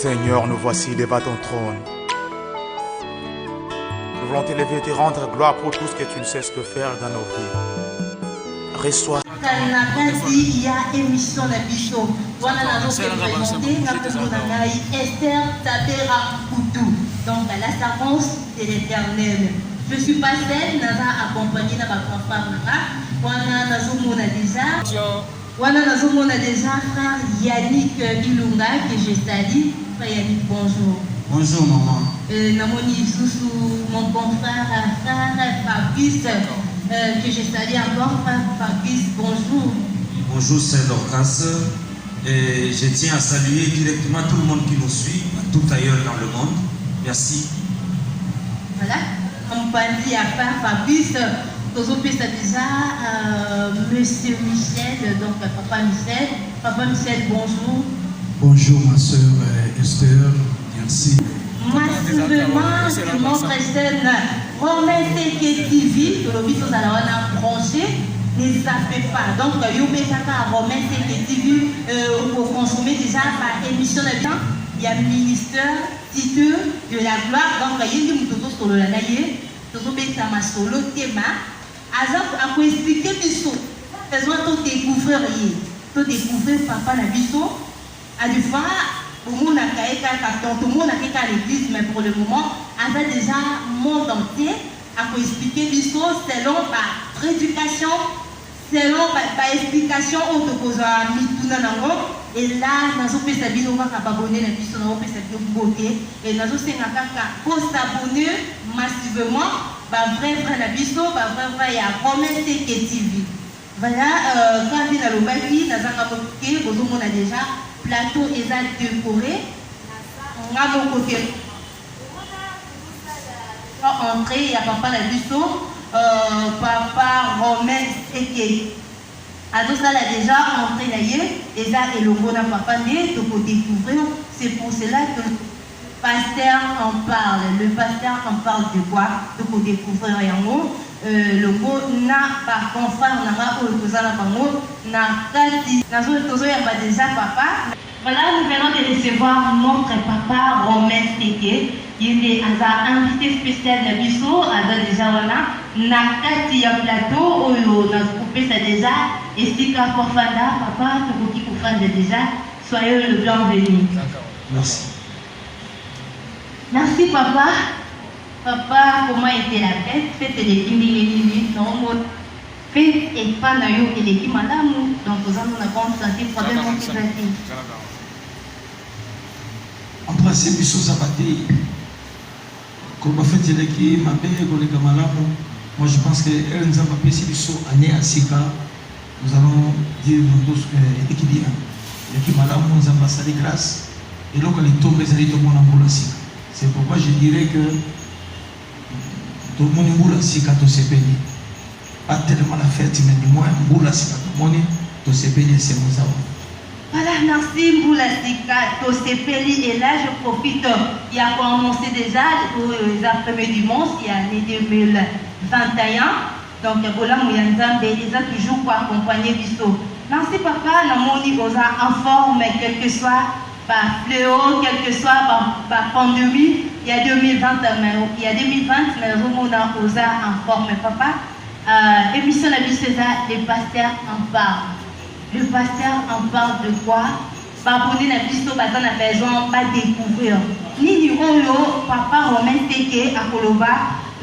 Seigneur, nous voici devant ton trône. Nous voulons t'élever et te rendre gloire pour tout ce que tu ne cesses de faire dans nos vies. Reçois. Il y a émission de Bichot. Voilà la note Esther Tabera Koutou. Donc la servance de l'Éternel. Je suis pas seule, Naza accompagné dans ma confrère. Voilà Nazomona déjà frère Yannick Ilunga que je salue. Frère Yannick, bonjour. Bonjour maman. Namoni Soussou, mon confrère, frère Fabrice, que je salue encore, frère Fabrice, bonjour. Bonjour Saint Dorcas. Et je tiens à saluer directement tout le monde qui nous suit, tout ailleurs dans le monde. Merci. Voilà, on dit à frère Fabrice, déjà Monsieur Michel, donc Papa Michel. Papa Michel, bonjour. Bonjour ma soeur Esther, merci. Massivement sur notre chaîne Romain Seke TV, que le but nous allons brancher, ne zappez pas. Donc, vous à Romain Seke TV pour consommer déjà par émission de temps. Il y a ministère, titre de la gloire. Donc, il y a des moutons sur le lanaïe, tout ça ma solo thème. Azap a expliqué biso. Faisons tout découvrir, papa la biso. À du fois. Tout le monde a fait à l'église, mais pour le moment, on a déjà monde entier à expliquer l'histoire selon la prédication, selon la explication autoposée à Mitunanango. Et là, nous avons fait ça, nous avons abonné la puissance, nous avons fait ça beauté. Et nous avons fait ça pour s'abonner massivement. Vrai, la puissance, vrai, il y a promesse et TV. Voilà, quand on a le baki, nous avons déjà plateau est décoré. On a mon côté. Entrée, il y a papa la Busso, papa Romain Seke. À tout ça, là déjà entré là, et ça, et le mot n'a pas né, donc découvrir. C'est pour cela que le pasteur en parle. Le pasteur en parle de quoi? Donc découvrir en haut. Le mot n'a pas confrère, n'a pas ou n'a kati. N'a pas déjà papa. Voilà, nous venons de recevoir notre papa Romain Seke. Il est un invité spécial de Bissot, déjà n'a kati un plateau où on a coupé ça déjà. Et si qu'à Porfanda, papa, tout qui pour déjà, soyez le bienvenu. Merci. Merci papa. Papa, comment était la fête? Fête les minutes, non, fête et pas naïo et les madame. Donc, nous avons une grande santé, probablement qui va être. En principe, il faut s'abattre. Comme on fait les ma belle, moi je pense qu'elle nous a pas passé du saut année à Sika. Nous allons dire nous tous que bien. L'équipe madame nous a passé les grâces. Et donc, elle est tombée, elle est tombée en Sika. C'est pourquoi je dirais que tout le monde est boula si quand on s'est payé. Pas tellement la fête, mais du moins boula si quand on s'est payé, c'est mon savoir. Voilà, merci boula si quand on s'est payé. Et là, je profite, il y a commencé déjà les après-midi dimanche, il y a l'année 2021. Donc, voilà, Mouyenzambe, ils ont toujours pour accompagner Bisso. Merci papa, nous avons en forme, quel que soit par fléau, quel que soit par pandémie. Il y a 2020, mais nous avons en forme, papa. Émission la vie César, les pasteurs en parlent. Le pasteur en parle de quoi? Babouné la vie on a besoin de découvrir. Ni du papa Romain Seke à Koloba,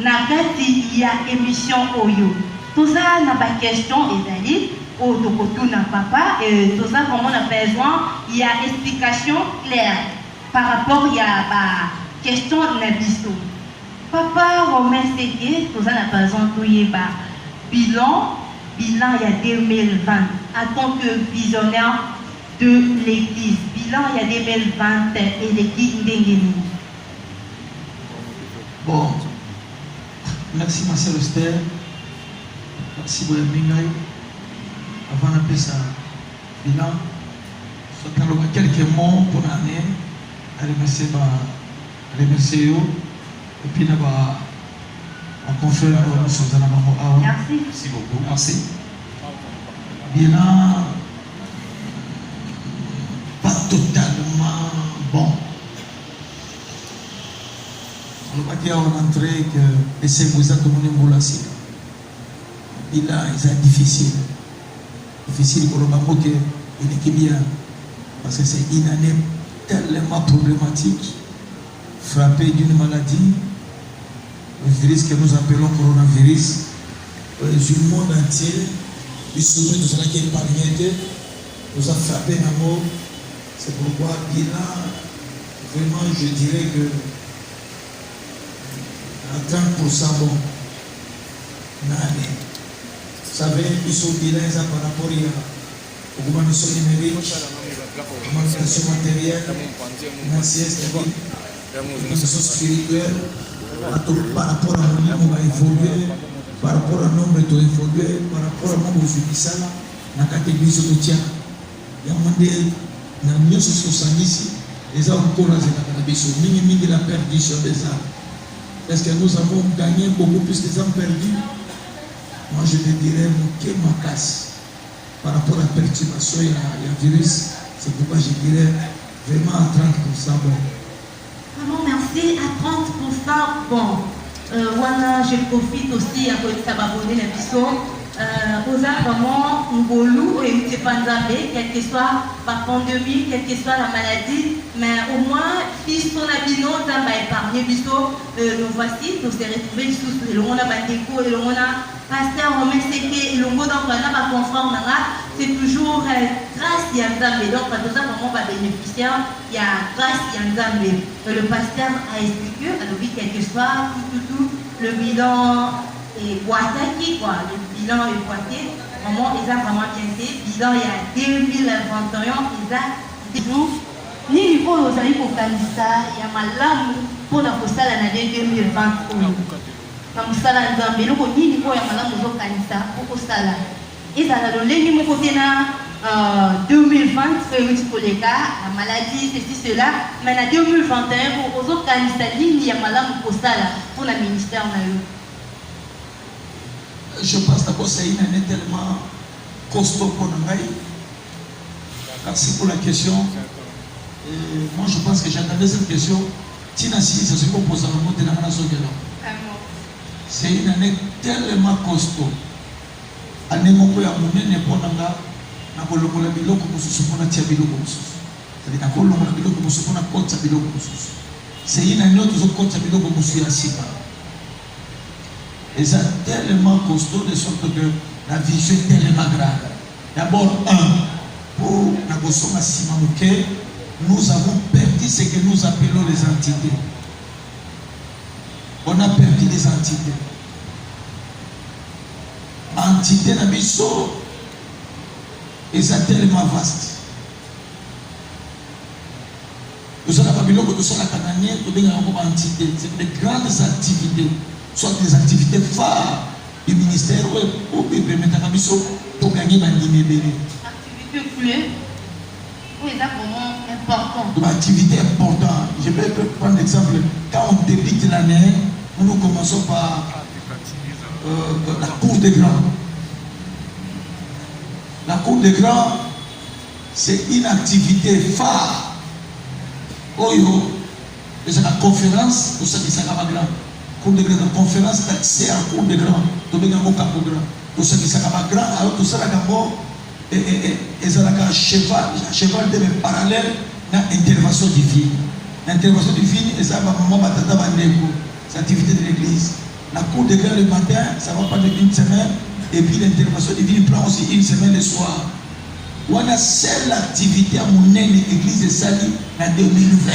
Nagati, il y a émission Oyo. Tout ça n'a pas question, et au Tokotou n'a papa, et tout ça, comment on a besoin, il y a explication claire par rapport, il y a question de la biso. Papa Romain Seke, tout ça n'a pas besoin de bilan, il y a 2020, en tant que visionnaire de l'église. Bilan, il y a 2020 et l'église Ndengeni. Bon, merci ma sœur Esther, merci pour le mingaï. Avant d'appeler ça bilan, je vais quelques mots pour l'année, à remercier et puis on confère nos choses à la maman. Merci. Merci beaucoup. Merci. Bilan, pas totalement bon. qui en entrée que les Sémouza tout le monde est là. Il est difficile. Difficile pour le moment qu'il est bien. Parce que c'est une année tellement problématique, frappée d'une maladie, le virus que nous appelons coronavirus, du monde entier, du sommet de cela qui est parmi nous a frappé à mort. C'est pourquoi bilan, vraiment je dirais que à 30% bon, l'année. Vous savez, ils sont bilan par rapport à l'augmentation numérique, l'augmentation matérielle, l'augmentation spirituelle, par rapport à mon nombre à évoluer, par rapport à nombre de évoluer, par rapport à nombre de subissants, la catégorie de soutien. Il y a un moment na nyonso sosanisi les hommes pour la biso mingi la perdition des âmes. Est-ce que nous avons gagné beaucoup plus des âmes perdues? Moi je te dirais que ma casse par rapport à la perturbation et à virus, c'est pourquoi je dirais vraiment à 30% bon. Vraiment merci, à 30% bon. Voilà, je profite aussi à côté de Sababone la biso. Vraiment ngolu et quelle que soit la pandémie, quelle que soit la maladie, mais au moins si on a dit non, ça va épargner biso. Nous voici, nous se retrouver sous le monde à Bandeko et le monde à Pasteur Romain Seke et le mot dans la confrère c'est toujours grâce à Nzambe. Donc quand nous avons vraiment bénéficiaire, il y a grâce à Nzambe. Le pasteur a expliqué, alors oui, quel que soit tout le bilan et Boitaki, quoi, le bilan est boité, vraiment, ils ont vraiment bien fait. Bilan, il y a 2021, ils ont ni niveau aux amis pour Kanisa, il y a mal pour la postale en année 2020. Comme ça, dans le niveau, ni niveau, il y a mal pour Kanisa, pour postale. Et ça, dans le niveau côté 2020, c'est pour les cas, la maladie, ceci, cela. Mais en 2021, pour aux Kanisa, il y a mal pour postale, pour le ministère. Je pense d'abord que c'est une année tellement costaud pour nous. Merci pour la question. Et moi, je pense que j'attendais cette question. Tina si c'est ce qu'on pose à la de la nation. C'est une année tellement costaud. Année mon père a monné n'est pas dans la colombe bilo comme ce qu'on a tiré bilo comme ce. C'est-à-dire la colombe bilo comme ce qu'on a compté bilo comme ce. C'est une année où nous avons compté bilo comme ce assis. Et c'est tellement costaud de sorte que la vision est tellement grave. D'abord, pour la consommation, nous avons perdu ce que nous appelons les entités. On a perdu les entités. Entité d'abisso, et c'est tellement vaste. Nous sommes à Babylone, nous sommes à Cananien, nous avons une entité. C'est des grandes activités. Soit des activités phares du ministère ou bien permettre à Kabiso pour gagner dans l'immédiat. Activité clé, oui, c'est vraiment important. Donc, activité importante. Je vais prendre l'exemple. Quand on débute l'année, nous commençons par la cour des grands. La cour des grands, c'est une activité phare. Oyo, c'est la conférence, pour ça qui s'appelle grand. Cours de grande conférence d'accès à cours de grand, tout le monde tout ce qui s'appelle grand, alors tout ça d'abord et ça là cheval de parallèle dans l'intervention divine. L'intervention divine et ça va maman batata bandeko, c'est l'activité de l'église. La cour de grand le matin, ça va pas de une semaine et puis l'intervention divine prend aussi une semaine le soir. On a seule activité à mon église de Sali en 2020.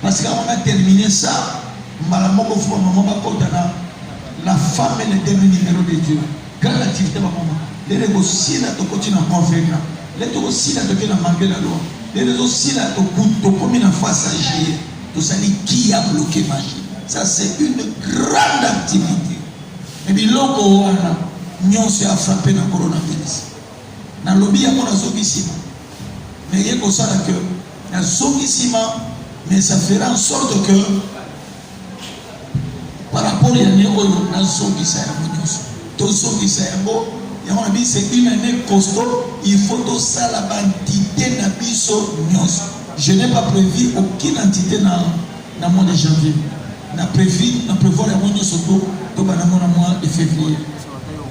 Parce qu'on a terminé ça. La femme est le dernier numéro de Dieu. Grande activité, maman. Les gens aussi là, tu continues à conférer. Les gens aussi là, tu continues à manquer la loi. Les gens aussi là, tu continues à face agir. Tout ça, qui a bloqué magie. Ça, c'est une grande activité. Et puis, l'on a frappé dans le coronavirus. Dans le lobby, il y a un zombissima. Mais il y a un ça que, un zombissima, mais ça fera en sorte que, par rapport à l'année où on a sauvé ça, c'est une année costaud. Il faut tout ça la entité n'abisso. Je n'ai pas prévu aucune entité dans le mois de janvier. na prévoir la mois surtout donc dans le mois de février.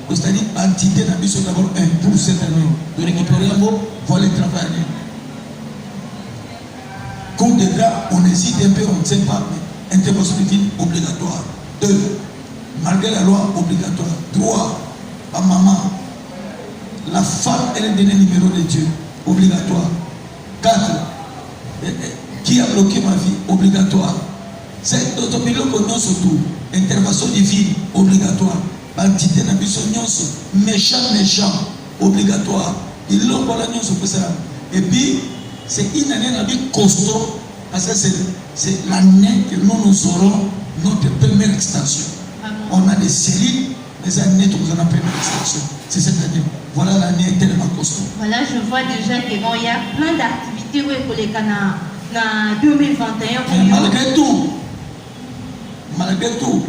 C'est-à-dire entité na biso d'abord pour cette année de récupérer voilà le travail. Coup de grâce, on hésite un peu, on ne sait pas, mais intervention divine obligatoire. 2. Malgré la loi obligatoire. 3. Ma maman, la femme, elle est donnée numéro de Dieu, obligatoire. 4. Qui a bloqué ma vie, obligatoire. 5. D'autres millions qu'on a surtout, intervention divine, obligatoire. Entité na biso nyonso, méchant, obligatoire. Il l'ont voilà nyonso pour ça. Et puis, c'est une année la vie costaud, parce que c'est l'année que nous aurons notre première extension. On a des cellules, mais années nous avons première extension. C'est cette année. Voilà l'année tellement costaud. Voilà, je vois déjà qu'il y a plein d'activités pour les Canadiens en 2021. Malgré tout,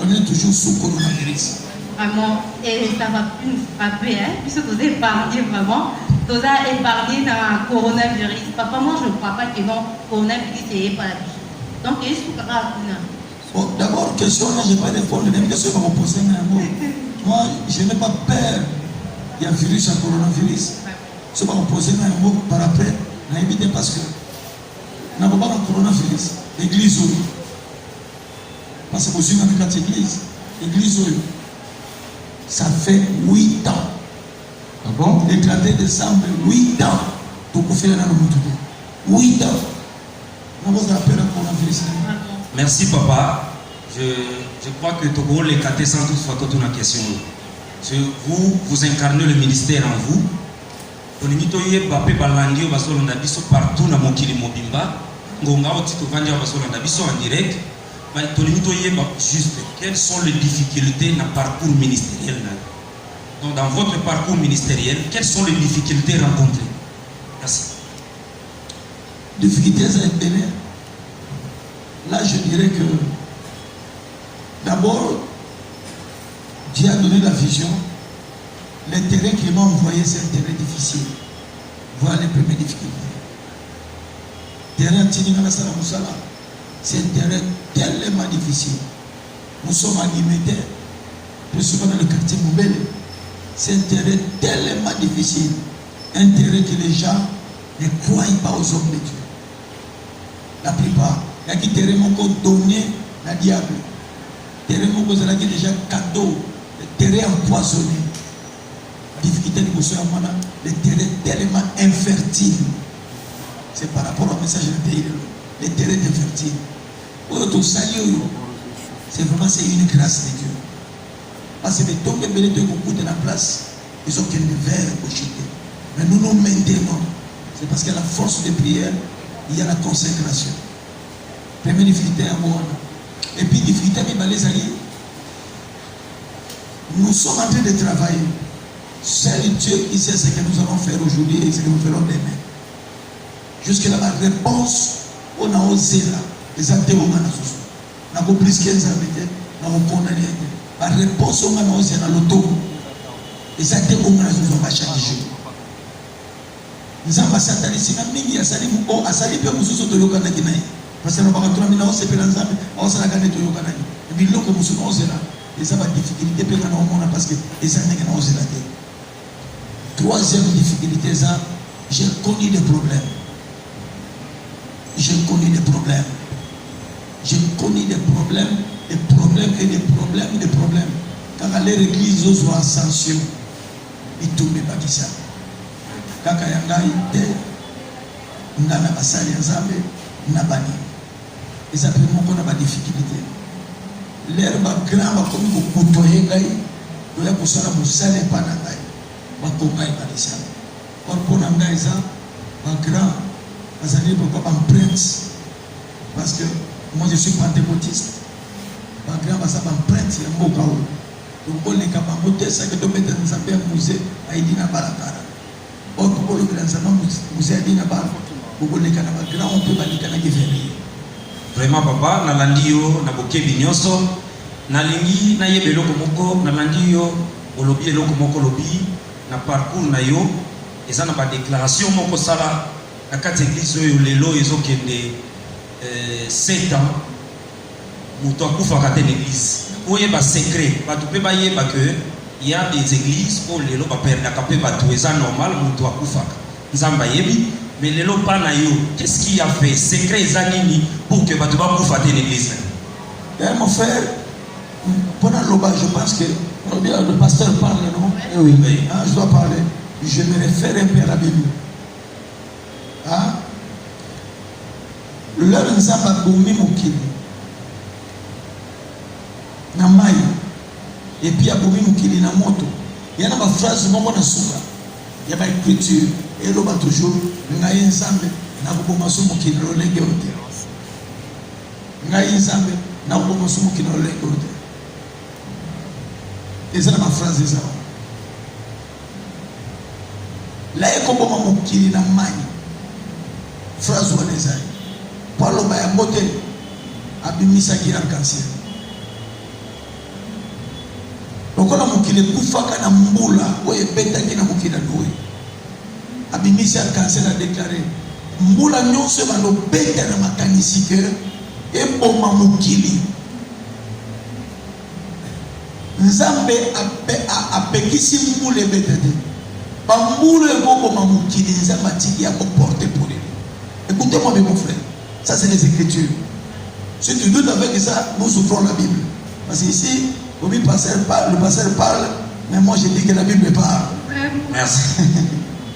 on est toujours sous coronavirus. Vraiment, et ça va plus nous frapper, hein, puisque vous épargnez vraiment. Vous avez épargné dans le coronavirus. Papa, moi je ne crois pas que non, coronavirus n'est pas la vie. Donc, il est grave. Bon, d'abord, question, je n'ai pas répondu. Même question va me poser un mot. Moi, je n'ai pas peur. Il y a un virus, un coronavirus. Je vais me poser un mot par après. Je vais éviter parce que nous n'avons pas de coronavirus. L'église, oui. Parce que vous êtes dans notre église. L'église, oui. Ça fait 8 ans. Ah bon? Le 31 décembre, 8 ans. Donc, on fait là dans le 8 ans. Nous avons appelé le coronavirus. Merci, papa. Je crois que Togo les caté sans toutefois toute une question. Vous incarnez le ministère en vous. Onimitoye Bape Balandio Basolanda Biso partout dans Mokili Mobimba. Ngonga Otito Vandia Basolanda Biso en direct. Mais Onimitoye juste, quelles sont les difficultés dans le parcours ministériel? Donc, dans votre parcours ministériel, quelles sont les difficultés rencontrées? Merci. Difficultés à être béné. Là, je dirais que d'abord, Dieu a donné la vision. Le terrain qu'il m'a envoyé, c'est un terrain difficile. Voilà les premières difficultés. Terrain Tinigana Salamoussala, c'est un terrain tellement difficile. Nous sommes à Guimété, plus souvent dans le quartier Moubele. C'est un terrain tellement difficile. Un terrain que les gens ne croient pas aux hommes de Dieu. La plupart. Il y a qui terrain encore donné la diable. Terrain encore qui déjà cadeau. Le terrain empoisonné. La difficulté de Moussa Amana, le terrain tellement infertile. C'est par rapport au message de pays. Le terrain est infertile. C'est vraiment une grâce de Dieu. Parce que les tombes de beaucoup de la place, ils ont qu'un verre pour chuter. Mais nous nous maintenons. C'est parce que la force de prière, il y a la consécration. Première difficulté à moi. Et puis difficulté à les alliés. Nous sommes en train de travailler. Seul Dieu qui sait ce que nous allons faire aujourd'hui et ce que nous ferons demain. Jusque-là, la réponse, on a osé là. Les acteurs ont n'a pas plus 15 ans, n'a pas condamné. La réponse, on a osé dans l'auto. Les acteurs ont chaque jour. Nous avons satané, si même il y a sali, on a sali, puis nous sommes tous les gens. Parce que nous avons trouvé un peu de temps, on s'est regardé tous les gens. Et puis, nous sommes osé là. Et ça va difficulté, puis nous avons parce que les années qui ont osé là. Troisième difficulté, ça, j'ai connu des problèmes. J'ai connu des problèmes. J'ai connu des problèmes, des problèmes et des problèmes, des problèmes. Quand l'église aux ascension, il ne tombait pas qui ça. Quand il y a une basali ensemble, nabani. Et ça peut nous avoir des difficultés. L'herbe grand, comme vous côtoyez, vous avez besoin de vous saler pas dans la vous avez besoin de pour nangai ça, grand, vous allez pourquoi un prince. Parce que moi je suis pentecôtiste. Grand, ça va un prince, il y a un mot kaou. Donc on est capable de ça que de mettre dans un musée à Idina Barakara. Or, pour le grand musée à Idina Barakara, on peut baliser la guerre. Vraiment, papa, nalandio, naboke binyoso, nalingi, na yebe loko moko, nalandio, olobi loko moko lobi, na parcours na yo, et ça n'a pas déclaration moko sala, na 4 églises yo lelo ezo kende 7 ans, muto akufaka te l'église. Oye ba secret, ba tu pe ba ye ba que il y a des églises où les lots perdaka pe ba tu ça normal muto akufaka. Nzamba yebi, mais les lots pas na yo. Qu'est-ce qui a fait secret ezanini pour que ba tu ba kufa te l'église? Mon frère, pendant l'oba, je pense que le pasteur parle, non? Eh oui. Ah, je dois parler. Je me réfère un peu à la Bible. Ah? Leur nzamba boumi mokili. Na mai. Et puis à boumi mokili na moto. Il y a une phrase moko na suka. Il y a une écriture. Et l'oba toujours. Ngai nzambe na bomaso mokili lolenge ote. Ngai nzambe na bomaso mokili lolenge ote. Et c'est ma phrase ça. Là il comme mon kili na mani. Phrase ou les aïe. Parlo ba ya mote abimisa ki arc-en-ciel. Donc on a mon kili kufaka na mbula oye beta ki na mokila noé. Abimisa arc-en-ciel a déclaré mbula nyonso ba no beta na makanisi que e boma mokili. Nzambe apekisi mbule betete. Bambule boko mamukili nzamba tiki ya porter pour lui. Écoutez-moi bien mon frère. Ça c'est les écritures. Si tu doutes avec ça, nous souffrons la Bible. Parce qu'ici, le pasteur parle, mais moi je dis que la Bible parle. Merci.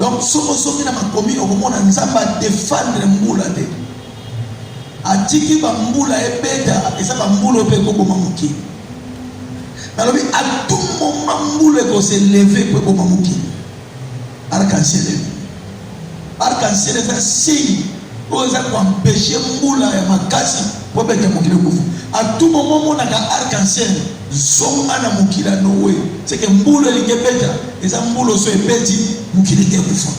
Donc, somo na makomi au moment où nzamba défendre mbula te. Atiki bambula ebeta, et ça bambula pe ko mamukili. Alors, à tout moment, moule qu'on s'est levé pour que mon arc-en-ciel. Arc-en-ciel est un signe pour empêcher moule à ma casse pour que mon kilo. À tout moment, on a un arc-en-ciel. Zonga na mukila noé. C'est que moule est bêta. Et ça moule soit petit, mukila est bouffant.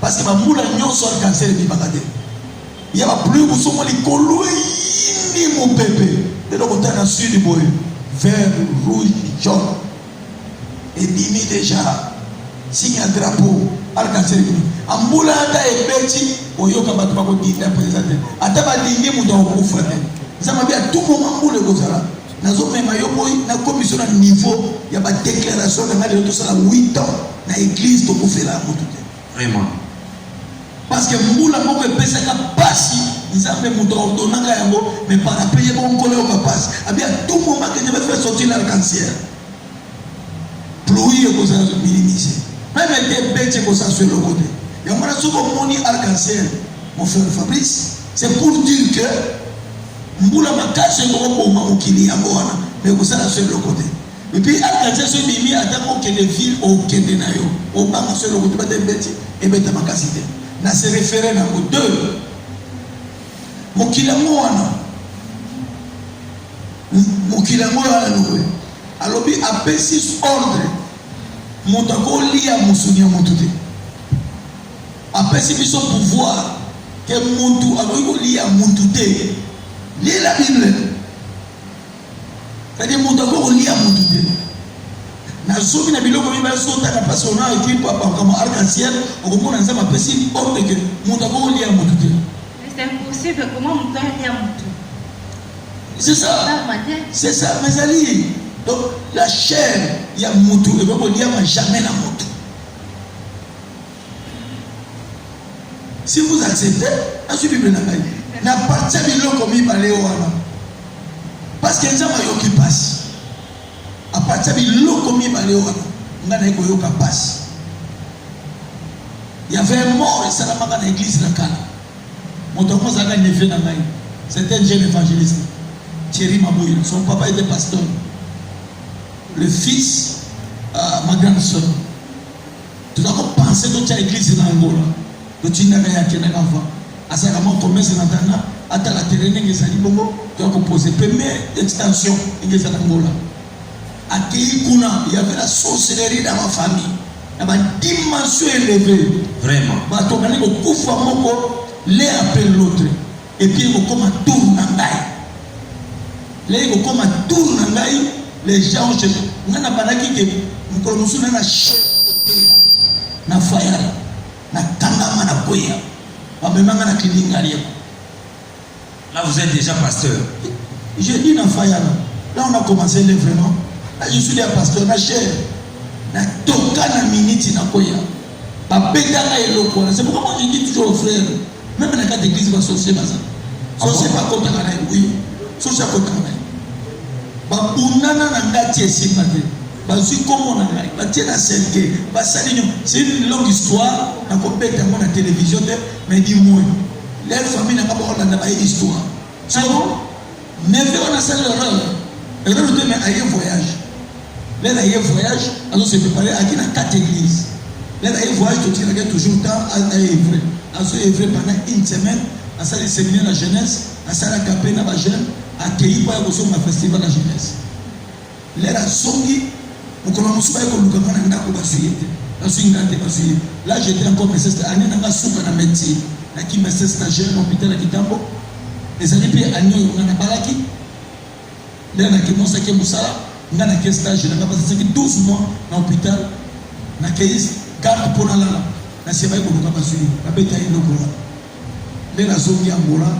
Parce que ma moule a nion sur arc-en-ciel et bibagade. Il y a plus de son moli colo ni mon bébé. De l'autre côté, on a su du boy. Vert, rouge, jaune. Et bimi déjà. Signe un drapeau. Arc-en-ciel. Amboula ata et petit. Oyoka batu bako dinda présenté. Ata ba dingi muda okufa te. Ça m'a bien tout moment moule kozala. Nazo mema yo boy na commission na niveau ya ba déclaration de mal tout ça 8 ans na église to kofela mutu te. Vraiment. Parce que moula moko pesa ka pasi. Nzambe muto ordonnanga yango mais par payer bon collé au passe. A bien tout moment que je vais faire sortir l'arc-en-ciel. Pluie et cause minimiser. Même des bêtes comme ça sur le côté. Et on a souvent moni arc-en-ciel. Mon frère Fabrice, c'est pour dire que moula makache ngoko mamukili yango wana mais comme ça sur le côté. Et puis arc-en-ciel se mimi atako que les villes au kende na yo. Au banga sur le côté ba des bêtes et bêtes makasité. Na se référer na deux. Mokilango wana noue alobi apesi ordre moto akolia musuni ya moto te apesi biso pouvoir ke moto akoki kolia moto te lie la Bible c'est-à-dire moto akoki kolia moto te nazomi na biloko mibale sotaka parce qu'on a écrit comme arc-en-ciel okomona nzambe apesi ordre ke moto akoki kolia moto te. C'est impossible, comment on peut dire tout? C'est ça. C'est ça, mes amis. Donc, la chair, il y a moutou. Et vous dire jamais la moutou. Si vous acceptez, à ce Bible n'a pas de l'eau comme il parlait au Hana. Parce qu'il y a un qui passe. À partir de l'eau comme il parlait au Hana, il y a un qui passe. Il y avait un mort et ça n'a pas dans l'église de la Cana. C'était un jeune évangéliste, Thierry Mabouille. Son papa était pasteur. Le fils, ma grande soeur. Tu dois penser que tu as l'église en Angola. Que tu n'as rien qui n'est pas avant. À ce moment, commerce en Angola. À la terrain, tu as composé. Première extension, en Angola. À Kéikouna, il y avait la sorcellerie dans ma famille. Il y avait une dimension élevée. Vraiment. L'un appelle l'autre. Et puis il comme un tour nangai. Les comme un tour nangai, les gens cherchent. On a pas qui que nous commençons à chercher na fire, na kangama na boya. On me manga na clinique. Là vous êtes déjà pasteur. J'ai dit dans Fayala. Là, on a commencé l'œuvre, non? Là, je suis là, pasteur, ma chère. Na toka na minute na koya. Babeta na eloko. C'est pourquoi moi je dis toujours aux frères, même dans la carte d'église, va sorcier baza. Sorcier pas contre la oui. Sorcier contre la babunana na ngati esimate. Bazui comme on a batie na selke. Basaligno. C'est une longue histoire. Na kopeta moi na télévision, mais dis-moi. Les familles n'a pas besoin d'avoir une histoire. So, never on a ça l'erreur. L'erreur de mais ailleurs voyage. Là, il voyage, alors se préparer à qui dans 4 églises. Là, il voyage, tu as toujours temps à œuvrer. À se œuvrer pendant une semaine, à ça les séminaires de la jeunesse, à ça la capée dans la jeune, à accueillir pour un festival de la jeunesse. Là, la songi, vous commencez à là, j'étais encore médecin, année dans la soupe dans médecine, là qui médecin stagiaire à l'hôpital à Kitambo. Les années puis année on a balaki. Là, on a commencé à Moussala. Nga na stage na passé 12 mois dans l'hôpital na case garde pour la na seba ko ka basuri babeta ino ko le na zone ya Angola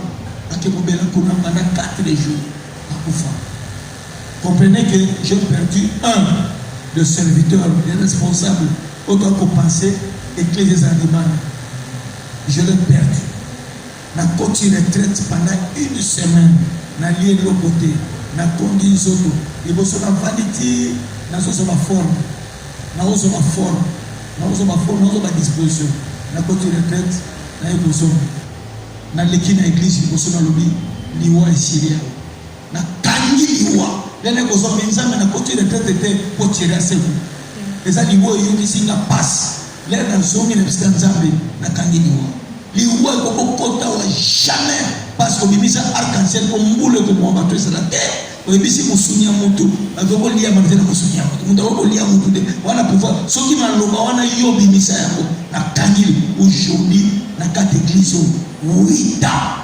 akemobela ko na 4 jours akufa. Comprenez que j'ai perdu un de serviteurs, des responsables autant qu'on pensait et que les animaux je l'ai perdu. Na côté retraite pendant une semaine na lié de l'autre côté na conduit zoto et vous sur la vanité na sur la forme na sur la forme na sur la forme na sur la disposition na côté retraite na évolution na l'équipe na église vous sur la lobby liwa et syria na kangi liwa les négociations mais na côté retraite était pour tirer à ses vous les animaux ils qui singa passe les na zone na bisika nzambe na kangi liwa ko kota wa jamais parce que bimisa arc-en-ciel ko mbule ko mwamba to sala te o bisi musunya mutu avoko lia manzena musunya mutu mutu lia mutu de wana pouvoir soki maloba wana yo bimisa yako na kangili aujourd'hui na carte église 8 ans.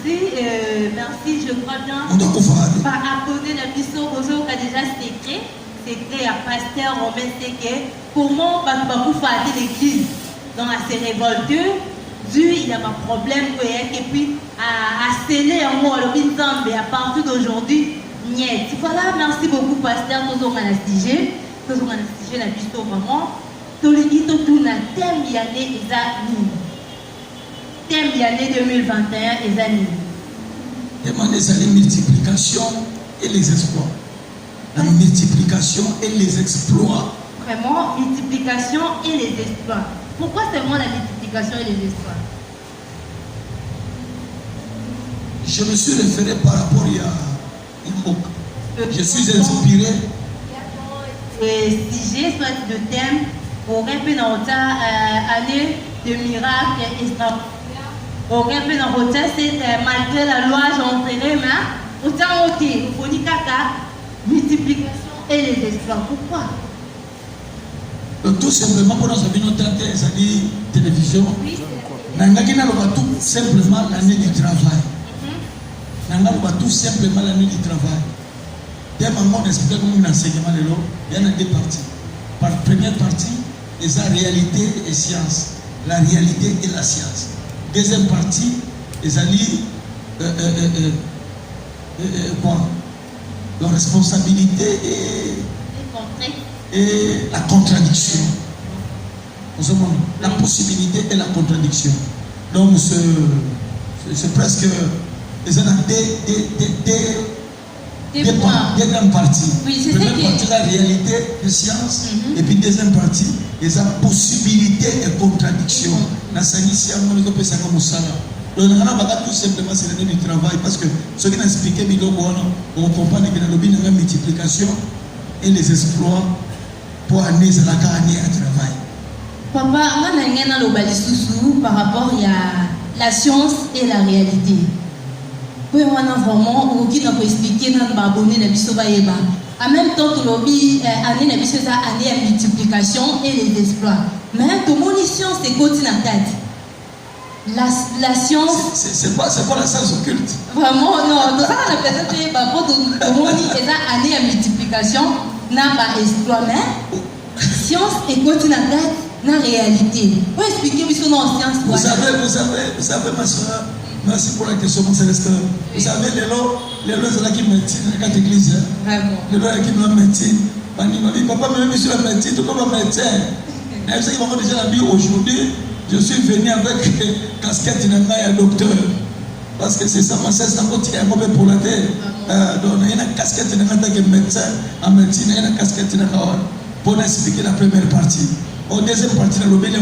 Merci, je crois bien. Par accorder la mission aux autres qui a déjà secret à pasteur Romain Seke, comment Bakoufa a été l'église dans assez révolteux, il y a un problème et puis à sceller en moi le Binzambe à partir d'aujourd'hui, niet. Voilà, merci beaucoup pasteur, nous avons assisté la mission vraiment. Tout le monde tout na thème l'année et l'année. Thème l'année 2021 et l'année. Demandez ça les multiplications et les exploits. La multiplication et les exploits. Vraiment, multiplication et les exploits. Pourquoi seulement la multiplication et les exploits? Je me suis référé par rapport à une book. Je suis inspiré. Sujet, soit de thème, pour répéter dans votre année de miracles extraordinaires. Pour répéter dans votre c'est malgré la loi, j'ai entraîné, mais autant ok, il faut dire multiplication et les exploits. Pourquoi? Donc, tout simplement pour nous avoir noté les télévision, nous avons tout simplement l'année du travail. Nous avons tout simplement l'année du travail. Dès que on explique comment l'enseignement il y en a deux parties. Par la première partie, c'est la réalité et science. La réalité et la science. Deuxième partie, c'est la responsabilité et la contradiction. Nous avons la possibilité et la contradiction. Donc, c'est presque des grandes parties. Oui, première partie, la réalité de science, et puis deuxième partie, la possibilité et contradiction. La science, donc, on a tout simplement c'est l'année du travail parce que ce qui a expliqué, on comprend que la multiplication et les exploits pour année à travail. Papa, on a par rapport à la science et la réalité. Oui, on a vraiment expliqué dans l'abonné de Bissobaïba. En même temps, tu l'as année de multiplication et les exploits. Mais tout le monde science est continue à tête. La science. C'est quoi la science occulte? Vraiment, non. Dans ça, on a présenté tout le monde est année de multiplication, n'a pas exploit. Mais science est continue à tête. La réalité. Vous expliquez, puisque non, science. Vous savez, ma soeur, Merci pour la question, mon Célestin. Vous savez, les lois, c'est là qui médecine, dans quatre églises. Vraiment. Les lois qui me médecine. Papa m'a mis sur la médecine, tout comme un médecin. Et vous savez, il m'a déjà la vie aujourd'hui. Je suis venu avec casquette de docteur. Parce que c'est ça, ma sœur, c'est un peu pour la tête. Donc, il y a une casquette de médecin en médecine, il y a une casquette de pour expliquer la première partie. En deuxième partie, il y a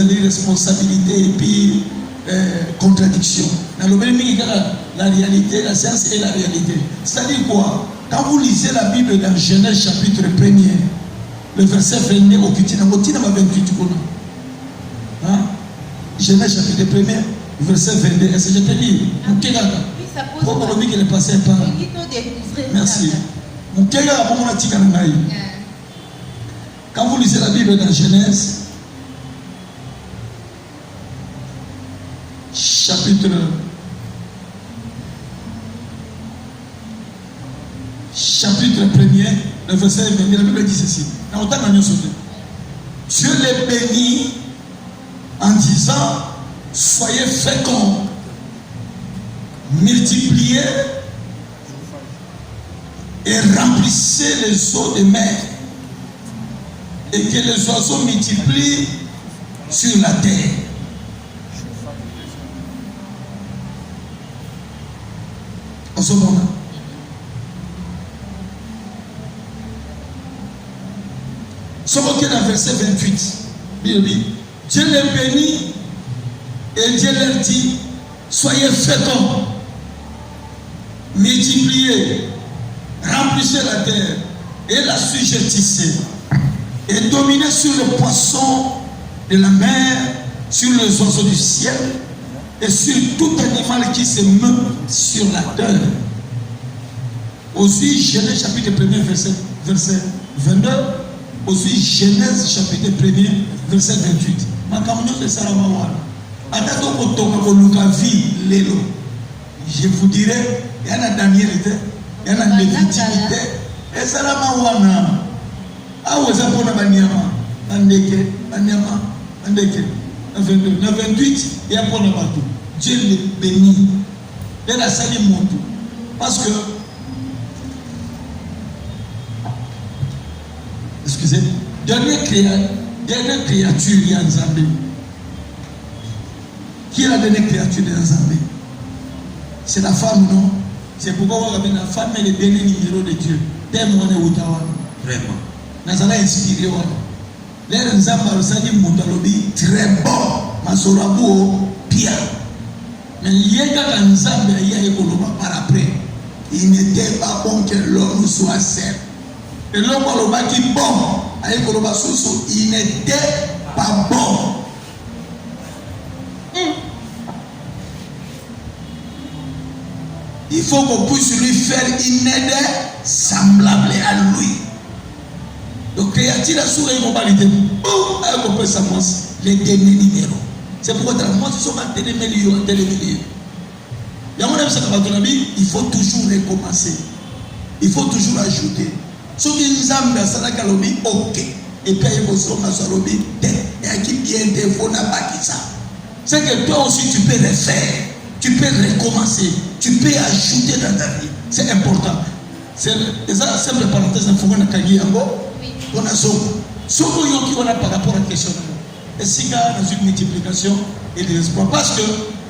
une responsabilité et puis contradiction. La réalité, la science et la réalité. C'est-à-dire quoi? Quand vous lisez la Bible dans Genèse chapitre 1er, le verset 22 au Kutina, au Tina 28, Genèse chapitre 1er, verset 22. Est-ce que je te lis? Oui, ça pose pourquoi qu'il est passé par. Merci. Quand vous lisez la Bible dans Genèse, chapitre 1er, le verset 22, la Bible dit ceci. Dieu les bénit en disant, soyez féconds, multipliez et remplissez les eaux de mer, et que les oiseaux multiplient sur la terre. En ce moment, sommes dans le verset 28. Dieu les bénit et Dieu leur dit, soyez féconds, multipliez, remplissez la terre et la sujettissez, et dominez sur les poissons de la mer, sur les oiseaux du ciel et sur tout animal qui se meut sur la terre. Aussi, Genèse chapitre 1er, verset 22. Aussi, Genèse chapitre 1er, verset 28. Je vous dirais, il y en a Daniel, il y en a Lévitique, et ça la mawana. Ah, vous avez pour la banyama, andeke, banyama, andeke. 22, 28, il y a pour le bateau. Dieu les bénit. Il a sali mon tout. Parce que, excusez, dernière créature, il y a un Zambé. Qui est la dernière créature de Zambé? C'est la femme, non? C'est pourquoi la femme est le dernier numéro de Dieu. Vraiment. Nazara inspiré. Les Zambé, très bon. Masorabu, pire. Mais il y a un Zambé, il y a un par après. Il n'était pas bon que l'homme soit seul. Et l'homme qui est bon, il n'était pas bon. Il faut qu'on puisse lui faire une aide semblable à lui. Donc, créature a souri mon validé. Les derniers numéros. C'est pourquoi moi, je suis en télémélion. Il faut toujours recommencer. Il faut toujours ajouter. Ce qui nous a mis à Salakalobi, ok. Et puis, il faut c'est que toi aussi, tu peux le faire. Tu peux recommencer. Tu peux ajouter dans ta vie. C'est important. C'est ça, simple parenthèse. Il faut qu'on ait on a ce qu'on a par rapport à la question. Et si il y a une multiplication et des espoirs. Parce que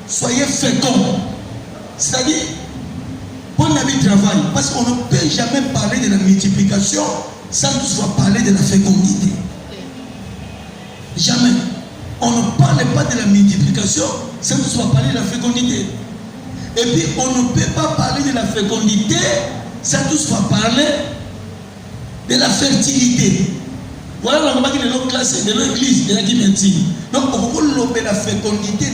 soyez féconds. C'est-à-dire, pour la vie de travail, parce qu'on ne peut jamais parler de la multiplication sans toutefois parler de la fécondité. Jamais. On ne parle pas de la multiplication sans toutefois parler de la fécondité. Et puis, on ne peut pas parler de la fécondité sans toutefois parler de la fertilité. Voilà la classe de l'église, de la dimension. Donc, on peut la fécondité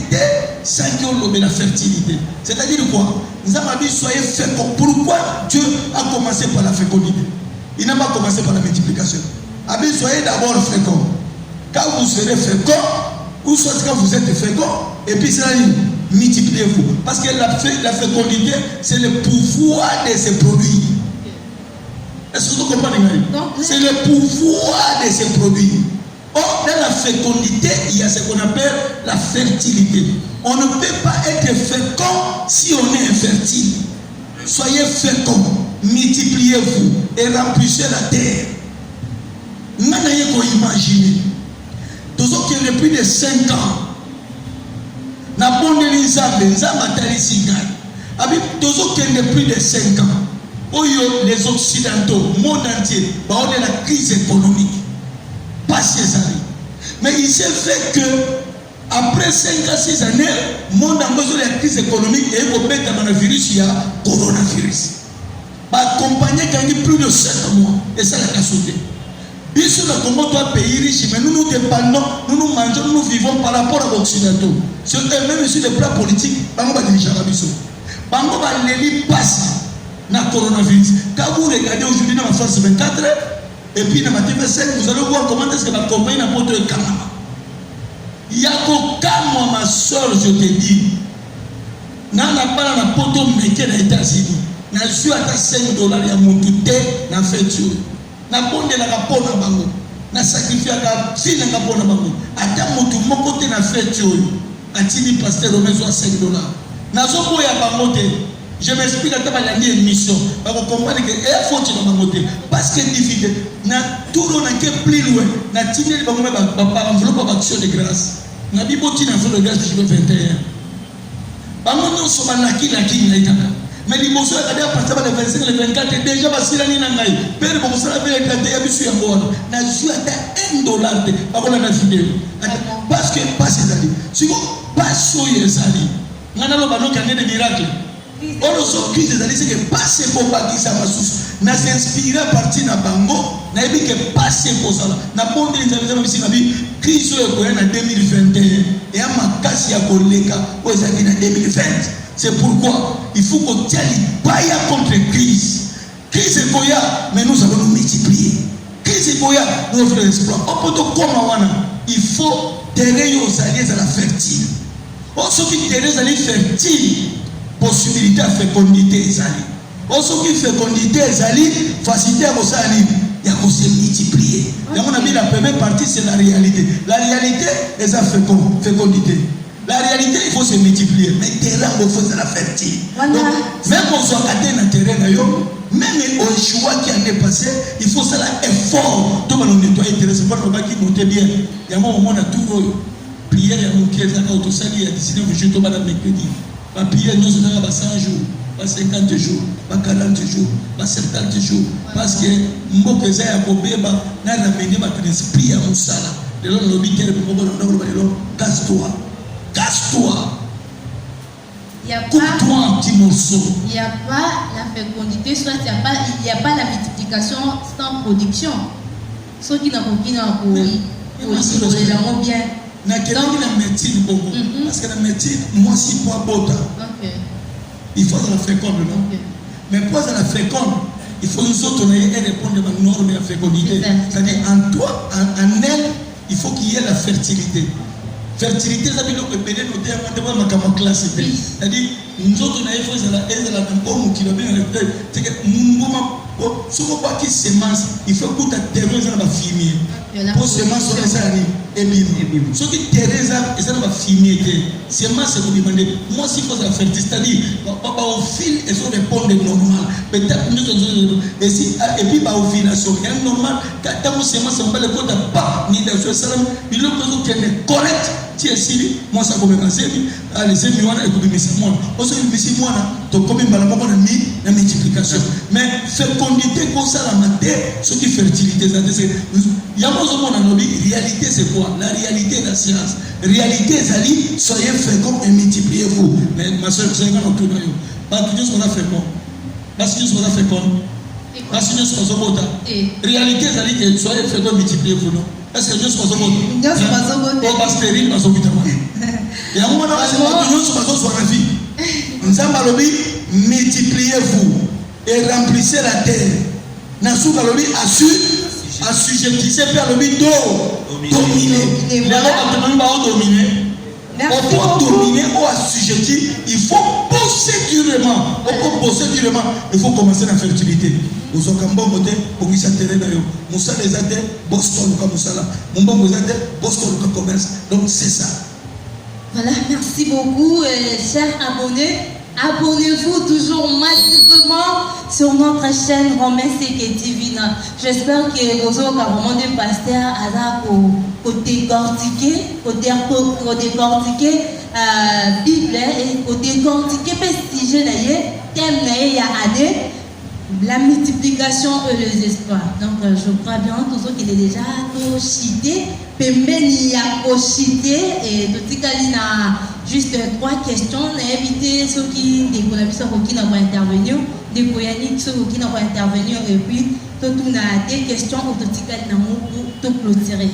sans qu'on la fertilité. C'est-à-dire quoi? Nous avons dit soyez féconds. Pourquoi Dieu a commencé par la fécondité? Il n'a pas commencé par la multiplication. Soyez d'abord féconds. Quand vous serez féconds, ou soit quand vous êtes féconds, et puis ça multipliez-vous. Parce que la fécondité, c'est le pouvoir de ces produits. Est-ce que vous comprenez? C'est le pouvoir de ces produits. Or, dans la fécondité, il y a ce qu'on appelle la fertilité. On ne peut pas être fécond si on est infertile. Soyez fécond, multipliez-vous et remplissez la terre. Vous pouvez imaginer. Tous ceux qui ont plus de 5 ans, n'a pas de l'Isabé, tous ceux qui ont plus de 5 ans, les Occidentaux, le monde entier, la crise économique. Pas ces années. Mais il s'est fait que après 5 à 6 années, le monde a besoin de la crise économique et il y a un virus, il y a coronavirus. Accompagné quand il y a plus de 7 mois. Et ça, la sauté. Bien sûr, comment toi, pays riche, mais nous nous dépendons, nous nous mangeons, nous vivons par rapport à l'Occidentaux. Sur eux-mêmes, sur le plan politique, on va diriger la mission. On va les passer dans le coronavirus. Quand vous regardez aujourd'hui dans la France 24, et puis dans la TV5, vous allez voir comment est-ce que la compagnie n'a pas de Kanama. Il y a qu'aucun mois, ma soeur, je te dis, n'a pas la poto meke aux États-Unis. N'a su à $5 à mon tout n'a fait tuer. N'a pas de la rapport à Bango. N'a sacrifié à si n'a pas de Bango. À mon côté n'a fait tuer. A tini pasteur au maison à $5. N'a pas de Bango. Je m'explique à ta émission. Vous comprenez que il faut que tu m'aies parce que difficile. Na tout le monde est plus loin. Na tini le bango par enveloppe d'action de grâce. Na biboti na enveloppe de grâce du 21. Bango nous sommes là qui na itaka. Mais les mots à partir de 25 le 24 déjà parce qu'il a ni nangai. Père beaucoup ça fait éclater ya bisu ya ngona. Na ju ata $1 bakola na vidéo. Parce que pas ces années. Si vous pas soyez zali. Ngana lo bano kané des miracles. On nous a dit que passer pour bâtir sa massouche, n'a s'inspiré à partir de Bango, n'a dit que passer pour ça. N'a pas dit que les amis n'a dit crise en 2021 et à ma casse à collègue aux amis en 2020. C'est pourquoi il faut qu'on tienne pas contre crise. Crise est Koya, mais nous allons nous multiplier. Crise est Koya, nous allons faire l'exploit. On peut tout comme il faut terrer aux alliés à la fertile. On se dit terrer aux alliés fertiles. Possibilité à fécondité ezali. Aussi qui fécondité ezali, facilité à Rosali, il y a qu'on se multiplier. Donc on a mis la première partie c'est la réalité. La réalité est la fécondité. La réalité il faut se multiplier. Mais terrain il faut se la fertile. Donc même on soit caté dans terrain même au choix qui a dépassé, il faut ça effort. Tout le monde nettoyer terrain, c'est pas le bas qui monte bien. Il y a un moment on a tout prière il y a mon qui est à autosali il y a 19 jours tout madame mercredi. Va prier nous on a 100 jours, pas 50 jours, pas 40 jours, pas 70 jours. Parce que Mboke Zaya Kobeba n'a ramené ma esprit à Moussala. De l'homme l'obité de Mboke, casse-toi. Casse-toi. Coupe-toi un petit morceau. Il n'y a pas la fécondité, soit il n'y a pas la multiplication sans production. Ceux qui n'ont pas bien. Na quelqu'un qui a médecine beaucoup parce que la médecine moi si pour bota il faut la féconde non mais pour la féconde il faut nous autres répondre à nos normes de fécondité c'est-à-dire en toi en elle il faut qu'il y ait la fertilité ça veut dire que peut-être nous devons avoir ma classe c'est-à-dire nous autres il faut la comme qui va bien c'est que ce qu'on voit qui semence il faut que ta terre va fumier pour semence on les a et bien ce qui Teresa et ça va fumier semence c'est vous demander moi si faut la fertilité c'est-à-dire au fil et sur répondre normal peut-être nous et si et puis par ovulation il est normal quand vous semence on va le côté pas ni dans ce salam il le besoin qui est correct si est moi ça comme un zémi les zémi on a écouté mais moi aussi mais moi to comme une balance on a mis la multiplication mais fécondité comme ça la matière ce qui fertilité c'est il y a besoin on a dit réalité c'est quoi la réalité de la science réalité c'est soyez féconds et multipliez-vous mais ma soeur c'est quand on tourne pas tout ce qu'on a fait bon parce que ce qu'on a fait bon parce que ce qu'on a voté réalité c'est soyez féconds et multipliez-vous non est-ce que Dieu soit bon? Dieu soit bon. On va stérile dans son vitamine. Et à un moment donné, Dieu soit bon sur la vie. Nous allons multipliez-vous et remplissez la terre. Nassou Galobi assujettissez par le bid dominer. Les gens qui ont dominer. Merci on doit beaucoup. dominer, on assujetti, il faut bosser durement. On peut bosser durement, il faut commencer la fertilité. Vous avez un bon côté, pour qui s'intéresse d'ailleurs. Moussa les a dit, Boston, comme Moussa là. Mon bon vous a dit, Boston, comme commerce. Donc c'est ça. Voilà, merci beaucoup, chers abonnés. Abonnez-vous toujours massivement sur notre chaîne Romain Seke TV. J'espère que vous aurez vraiment des pasteurs pour décortiquer, Bible et pour décortiquer le sujet thème il y a année. La multiplication et les espoirs. Donc, je crois bien tout ce qui est déjà cité. Il y a cité et tout juste 3 questions. On a évité ceux qui n'ont pas intervenu, ceux qui n'ont pas intervenu et puis tout a des questions pour tout clôturer.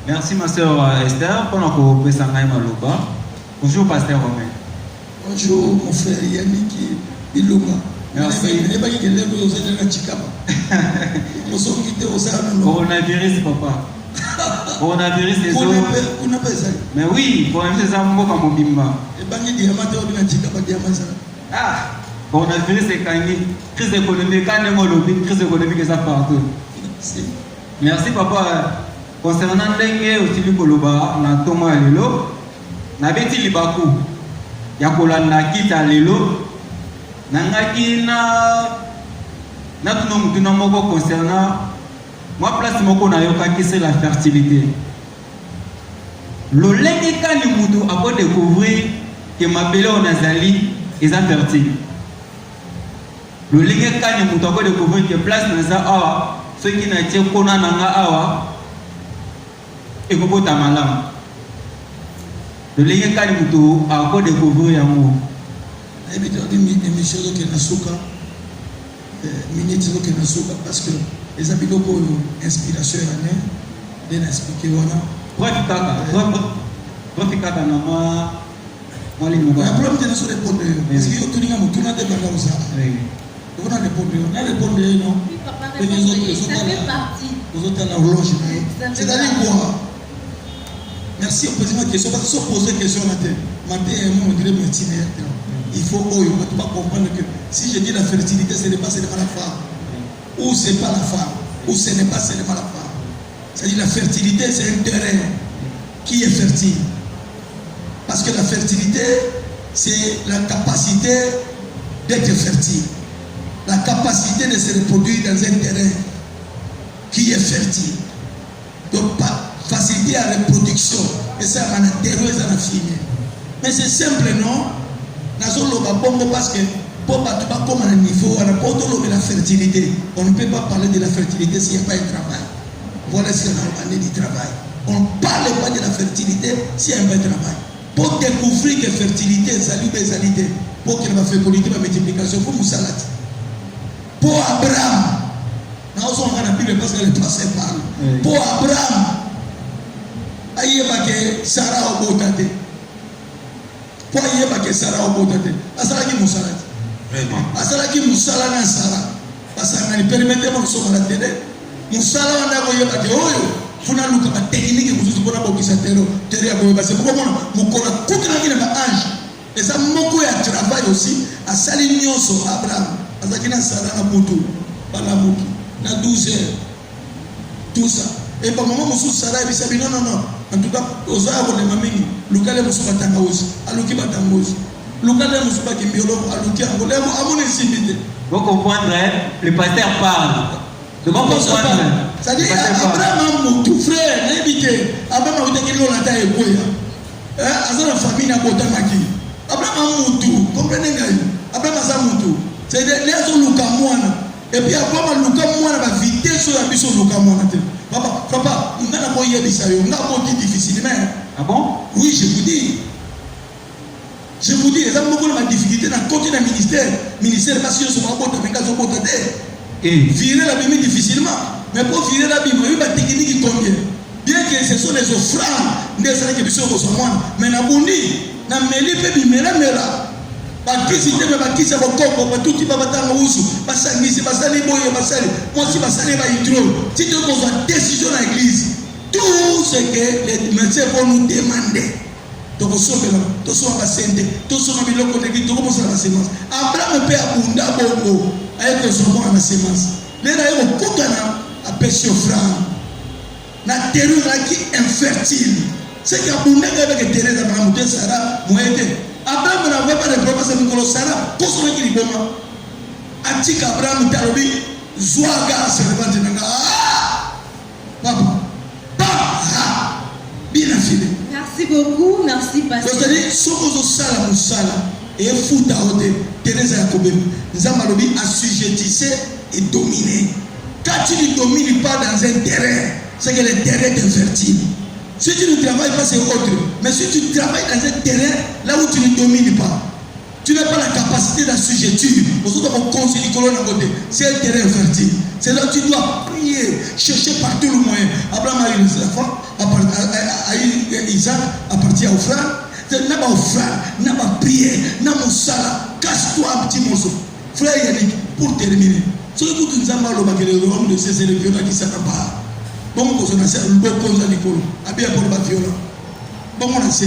Merci ma soeur Esther pour notre présentation Maloba. Bonjour pasteur Romain. Bonjour mon frère Yannick Iluma. Merci. Coronavirus, papa. Coronavirus, les autres. Mais oui, coronavirus, c'est un mot comme Mobimba. Ah, coronavirus, c'est quand même crise économique, quand même, crise économique, c'est ça partout. Merci, papa. Concernant l'engue aussi, le Koloba, on a Thomas Lelo, on a Betty Libakou, Yakola Nakita Lelo. Nangaki na tuna moko concernant moi place moko na yoka qui c'est la fertilité. Le lenge kani mutu a découvrir que ma belle on azali est fertile. Le lenge kani mutu a découvrir que place naza awa ceux qui na tie kona nanga awa et ko bota malam. Le lenge kani mutu a découvrir yango. Émission qui est souka, minute qui est souka parce que les amis de inspiration année, de expliquer voilà. Profitaka na moi les mots. Le problème c'est de se répondre parce que tout le monde tourne des bagages ça. On a répondu, non. Ça fait partie. Vous autres la horloge. C'est-à-dire quoi? Merci, on pose ma question parce que si on pose des questions là, on dirait médecine. Il faut pas comprendre que si je dis la fertilité, ce n'est pas seulement la femme, ou ce n'est pas la femme, ou ce n'est pas seulement la femme. C'est-à-dire la fertilité, c'est un terrain qui est fertile. Parce que la fertilité, c'est la capacité d'être fertile. La capacité de se reproduire dans un terrain qui est fertile. Donc, pas facilité à la reproduction. Et ça, on a terreau et ça, on a fini. Mais c'est simple, non? Parce que pour battre comme un niveau, on n'a pas de la fertilité. On ne peut pas parler de la fertilité s'il n'y a pas un travail. Voilà ce qu'on a parlé du travail. On ne parle pas de la fertilité s'il n'y a pas un travail. Pour découvrir que la fertilité est salubrité, pour qu'il va faire politique la multiplication, il faut nous salader. Pour Abraham, nous avons la Bible parce que le passé parle. Pour Abraham, il y a Sarah au bout. Pour y avoir que Sarah au bout de Asaraki Moussalati. Asaraki Moussala na Sarah. Parce que permettez-moi de sauver la télé. Moussala na voye ba ke oyo. Funa luka ba technique kuzuzu bona bokisa tero. Tere ya boye ba c'est pourquoi mon kona kutana kile ba ange. Et ça moko ya travail aussi à sali nyonso Abraham. Asaki na Sarah na butu. Bala muki. Na 12 heures. Tout ça. Et par moment Moussou Sarah il dit non. En tout cas, aux arbres de mamie, Lucas Moussou Batangos, Aluki Batangos, Lucas Moussou Bakimbiolo, Aluki Angolais, à mon insimité. Vous comprendrez, le pasteur parle. Vous comprendrez. C'est-à-dire, Abraham, tout frère, n'invité, Abraham, vous avez dit qu'on a taillé quoi? Azar la famille n'a pas de Abraham, tout, comprenez-vous? Abraham, Azamoutou. C'est-à-dire, les autres Lucas Moana. Et puis, Abraham, Lucas Moana va viter sur la mission Lucas Moana. Papa, on a pas dit difficilement. Ah bon? Oui, je vous dis. Je vous dis, les hommes ont la difficulté dans le côté d'un ministère parce qu'ils sont en train de virer la Bible difficilement. Mais pour virer la Bible, il y a une technique qui tombe bien. Bien que ce sont les offrandes, des années qui sont mais na bondi, na meli pe bimera mera. Bakisi te me bakisa bokoko batuti babatanga usu basangisi basali boye basali moi si basali ba hydro si tu poses une décision dans l'église tout ce que les médecins vont nous demander tokosomela tosomaka sente tosoma biloko ndenge tokobosala na semence. Abraham mpe abunda bongo aye kozwa na semence. Lelo aye kokutana apesi offrande na terre ezalaki infertile. C'est qu'il y a abundaka avec terre ezalaka moto Sara moyen te. Abraham n'avait pas de problème parce que mikolo Sara kosomaki liboma atika Abraham te alobi zwaga servante nanga papa bien affilé. Merci beaucoup, merci pasteur. C'est-à-dire soko sala musala et futa ote Teresa Yakobem Nzamalobi assujettissé et dominé. Quand tu ne domines pas dans un terrain, c'est que le terrain est infertile. Si tu ne travailles pas, c'est autre. Mais si tu travailles dans un terrain là où tu ne domines pas, tu n'as pas la capacité d'assujettir. C'est un terrain fertile. C'est là que tu dois prier, chercher partout le moyen. Abraham a eu les enfants, a eu Isaac, à partir au frère. N'a pas offrande, n'a pas prière, n'a pas sala. Casse-toi un petit morceau. Frère Yannick, pour terminer. Ce que nous avons le royaume de ces éléphants qui s'en pas. Bon, on a un bon conseil de Nicolo. Abia pour le violent. Bon, on a ça.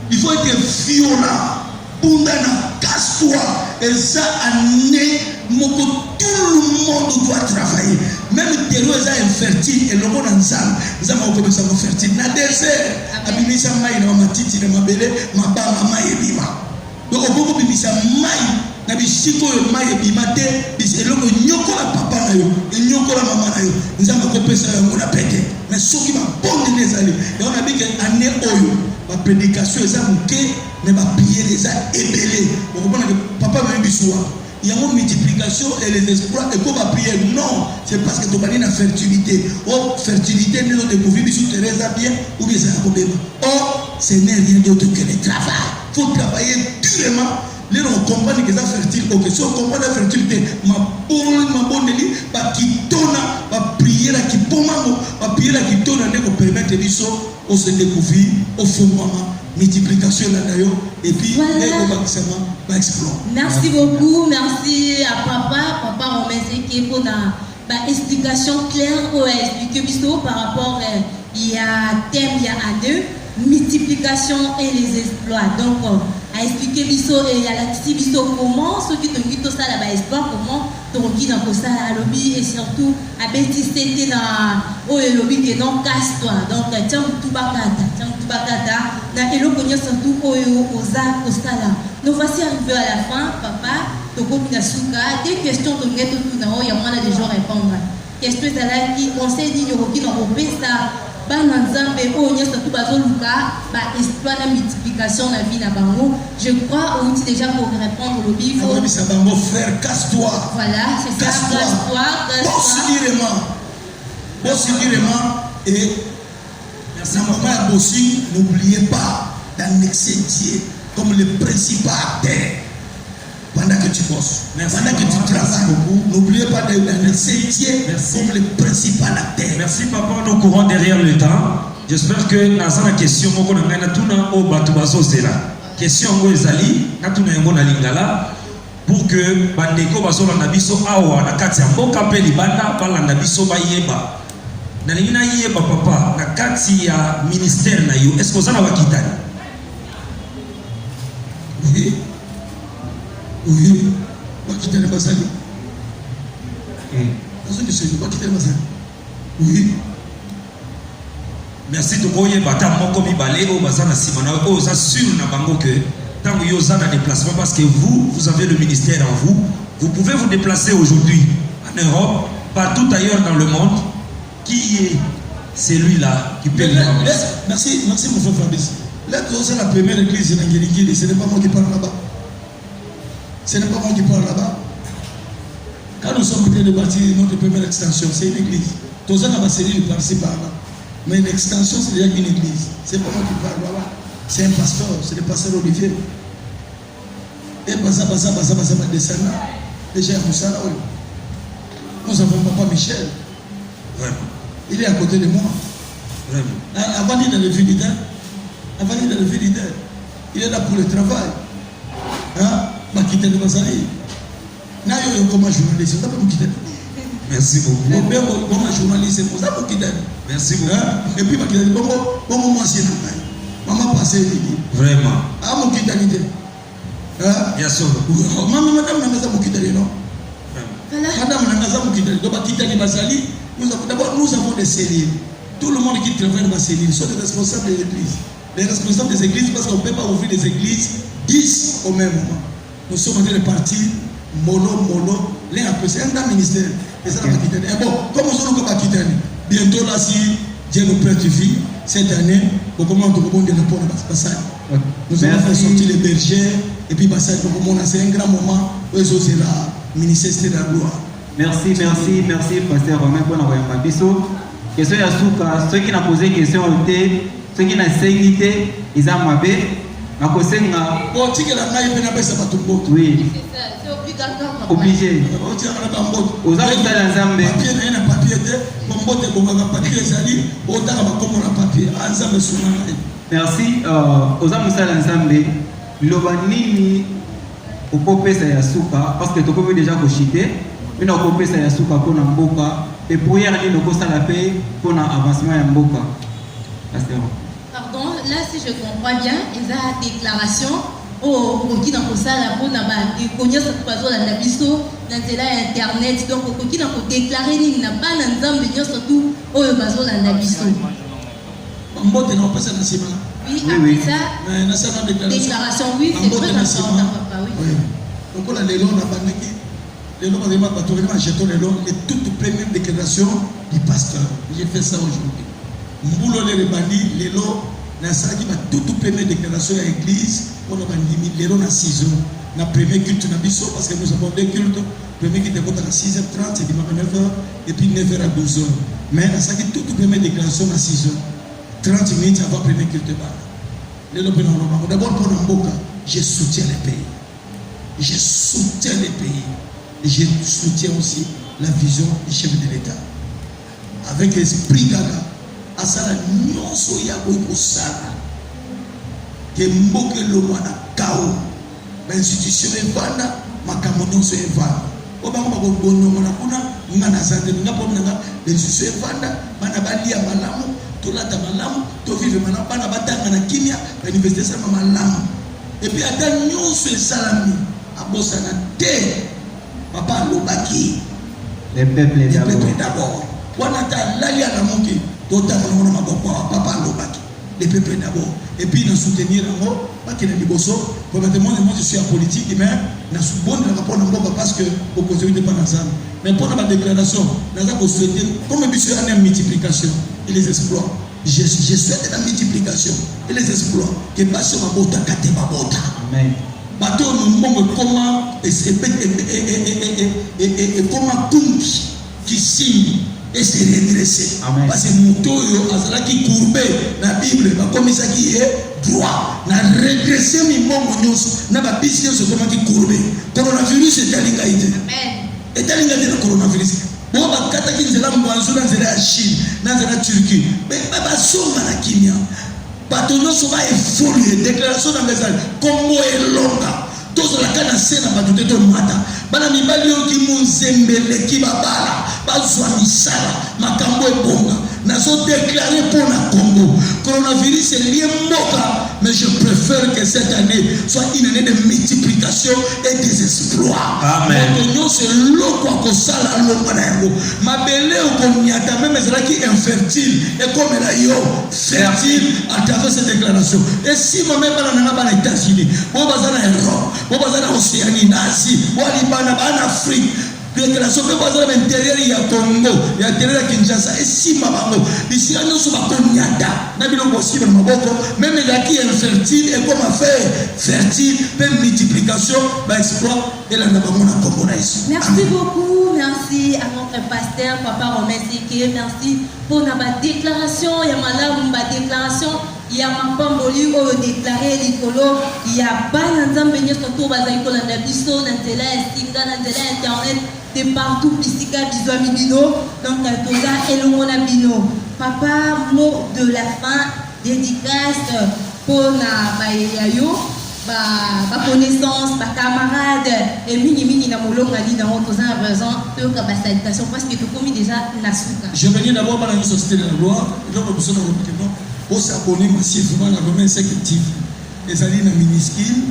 Il faut être violent. Bundana, casse-toi. Et ça, année, tout le monde doit travailler. Même les terreaux sont infertiles. Et le monde en salle, ils ont commencé à faire fertile. Dans le désert, abimisa maï, na matiti, na mabele, ma ba, ma maï et bima. Donc, on peut abimisa maï, na bisiko yo maï et bima te, bis eloko nyoko la papa na yo, nyoko la maman na yo. Nous avons commencé à faire pété. Mais ceux qui m'ont bon des années, et on a dit que année oyo, ma prédication est à mouquer. Mais ma prière les a ébellés. Vous comprenez que papa m'a dit il y a une multiplication et les espoirs. Et comme ma prière, non, c'est parce que tu as une fertilité. Oh, fertilité, nous avons découvert que Thérèse a bien ou bien c'est un problème. Or, ce n'est rien d'autre que le travail. Il faut travailler durement. Les gens comprennent que c'est fertile. Ok, si on comprend la fertilité, ma bonne délit, qui tourne, ma prière qui tombe, ma prière qui tourne, on permettre les gens de se découvrir au fond de maman. Multiplication là d'ailleurs et puis va explorer. Merci beaucoup, merci à papa Romain qui est pour la explication claire ou expliquer biso par rapport il y a thème il y a à deux multiplication et les exploits. Donc à expliquer biso et à la biso comment ceux qui te dit tout ça là-bas exploit comment tu dans ça à lobby et surtout à bêtiser dans le lobby qui non casse-toi. Donc tiens tout bakata na elo konyo surtout oyo oza kosala. Nous voici arrivés à la fin papa toko minasuka des questions de ngeto tout na o ya mwana de gens répondre. Question là qui conseil dit yoki na opesa bana nzambe oyo nyesa tout bazoluka ba exploit la multiplication na vie na bango. Je crois on dit déjà pour répondre au bifo. Ah oui, ça va mon frère casse-toi. Voilà, c'est ça casse-toi. Bossidirement et merci maman Bossi, n'oubliez pas d'annexer Dieu comme le principal acteur pendant que tu bosses, pendant que tu travailles. N'oubliez pas d'annexer Dieu comme le principal acteur. Merci papa, nous courons derrière le temps. J'espère que dans la question, nous avons tout au Batubazo Zera. Question Ezali, nous avons lingala pour que Bandeko Bazola Nabiso Awa, na kati ya mboka pe libanda, bala Nabiso Bayeba. Na lingina yeba papa, na kati ya ministère na yo, est-ce que vous en avez quitté? Oui. Oui. Bakita na basali. Oui. Merci to koye bata moko mibale o bazana simana o za sur na bango que tant yo za na déplacement parce que vous avez le ministère en vous. Vous pouvez vous déplacer aujourd'hui en Europe, partout ailleurs dans le monde. Qui est celui-là qui peut Merci mon frère Fabrice. Là, c'est la première église en Angélique. Ce n'est pas moi qui parle là-bas. Ce n'est pas moi qui parle là-bas. Quand nous sommes en train de bâtir notre première extension, c'est une église. Tous les gens participent par là. Mais une extension, c'est déjà une église. Ce n'est pas moi qui parle là-bas. C'est un pasteur, c'est le pasteur Olivier. Et basa descendant. Déjà, nous avons papa Michel. Vraiment. Il est à côté de moi. Vraiment. Avant d'être dans le vie leader, il est là pour le travail. Bakita de Bazali. Nayo comme journaliste, vous avez quitté. Merci beaucoup. Comme journaliste, vous avez quitté. Merci beaucoup. Et puis Bakita, bon moi c'est maman passer. Vraiment. Ah, mon kitanité. Bien sûr. Maman, madame, n'a pas beaucoup non? Madame, n'a pas beaucoup de donc, kitani basali. D'abord, nous avons des cellules. Tout le monde qui travaille dans ma cellule sont des responsables de l'église. Les responsables des églises, parce qu'on ne peut pas ouvrir des églises 10 au même moment. Nous sommes en train de partir mollo, l'un après c'est un grand ministère. Et ça, et bon, comme nous sommes comme Kitani, bientôt là, si Dieu nous prête vie, cette année, au moment où nous avons des rapports à Bassal. Nous allons faire sortir les bergers, et puis Bassal, c'est un grand moment où ils ont la ministère de la gloire. Merci, Pasteur Romain, pour envoyer ma biseau. Question Yasuka, ceux qui n'ont posé question au thé, ceux qui n'ont sécurité, ils ont mabé. Bon, tu la maille, mais n'a pas tout le monde. Oui. C'est obligatoire. Obligé. Aux hommes qui sont en papier, il y a un papier, bon, papier, c'est-à-dire, autant comme on a papier, ensemble, merci. Aux hommes qui sont ensemble, l'obanini, au popé, ça Yasuka, parce que tu peux déjà cochiter, mais au popé, ça Yasuka pour Namboka, et pour y aller, le costa la paix pour l'avancement Yamboka. Pardon, là si je comprends bien, il y a une déclaration au qui dans ça la pour n'a pas connaître cette façon la biso dans internet donc au qui dans déclarer ni n'a pas l'ensemble de surtout au façon la biso. Mbote non pas ça dans ciment. Oui, après ça. Mais dans ça déclaration oui, c'est très important papa oui. Donc on a les lois là-bas les lois vraiment pas tourner jeton les lois les toutes premières déclarations du pasteur. J'ai fait ça aujourd'hui. Mbulo les bandits les lois na ça qui va toute première déclaration à l'église on a bandit les lois na 6 ans na premier culte na biso parce que nous avons deux cultes premier culte est à 6h30 et dimanche 9h et puis 9h à 12h mais na ça qui toute première déclaration na 6h 30 minutes avant premier culte bas les lois d'abord pour Namboka je soutiens les pays je soutiens les pays et je soutiens aussi la vision du chef de l'État avec l'esprit gaga asala nyonso ya kosala ke mboke lomwa na kao ba institution evanda makambo nyonso evanda obango bakobono na kuna ngana santé ngapo nga institution evanda bana balia malamu tolata malamu to vivre malamu bana batanga na kimia ba université sama malamu et puis ata nyonso esalami abosana te papa lobaki les peuples d'abord wana ta lalia na moki papa lobaki les peuples d'abord et puis nous soutenir pas que les liboso probablement moi je suis en politique mais na bonne rapport na parce que opposition n'est pas ensemble mais pour la déclaration nous avons souhaité comme monsieur a une multiplication et les exploits je souhaite la multiplication et les exploits que passe ma bota kate ma bota amen bateau nous comment et comment kungi qui signe et se redresser. Parce que Moutoyo azalaki courbé na Bible bakomisaki droit na redresser mi mongo nyonso na ba bisi nyonso komaki courbé. Coronavirus etalinga ite. Amen. Etalinga ite na coronavirus. Bo bakataki nzela mwanzo na nzela ya Chine na nzela ya Turquie. Ba songa na kimia. Bato nyonso ba evoluer déclaration na message comme elonga. Tous la canne à scène à battre de mata. Bana mibali yo ki munzembele ki babala. Bazwa misala. Makambo e bonga. Nazo déclaré pour la Congo. Coronavirus est lié moka. Mais je préfère que cette année soit une année de multiplication et des exploits. Amen. C'est l'eau quoi sala l'eau manango. Ma belle au konyata même qui infertile et comme elle a yo fertile à travers cette déclaration. Et si ma mère n'a pas les États-Unis, on va dans l'Europe, on va dans l'Océanie, en Asie, on va en Afrique. Déclaration que vous avez à l'intérieur il y a Congo, il y a l'intérieur de Kinshasa et si ma maman, ici à nous sommes à Konyata, n'habitons pas aussi dans ma boca, même les qui est infertile et comment faire fertile, même multiplication, exploit et la nabamona Congo. Merci beaucoup, merci à notre pasteur, Papa Romain Seke, merci pour notre déclaration, il y a ma déclaration. Il y a ma femme au lieu de déclarer l'écolo, il y a pas d'ensemble venir surtout à l'école en Abisso, dans la Singa, dans internet, de partout, Pisika, Bisoamibino, donc Toza et le Monabino. Papa, mot de la fin, dédicace pour na Bayayo, ma connaissance, ma camarade, et mini na molonga ni dans Toza à présent, que ma salutation, parce que tu commis déjà la souka. Je venais d'abord par la société de la gloire, et donc nous sommes dans le Vous s'abonnez massivement à Romain 5 TV. Les alliés na minuscule,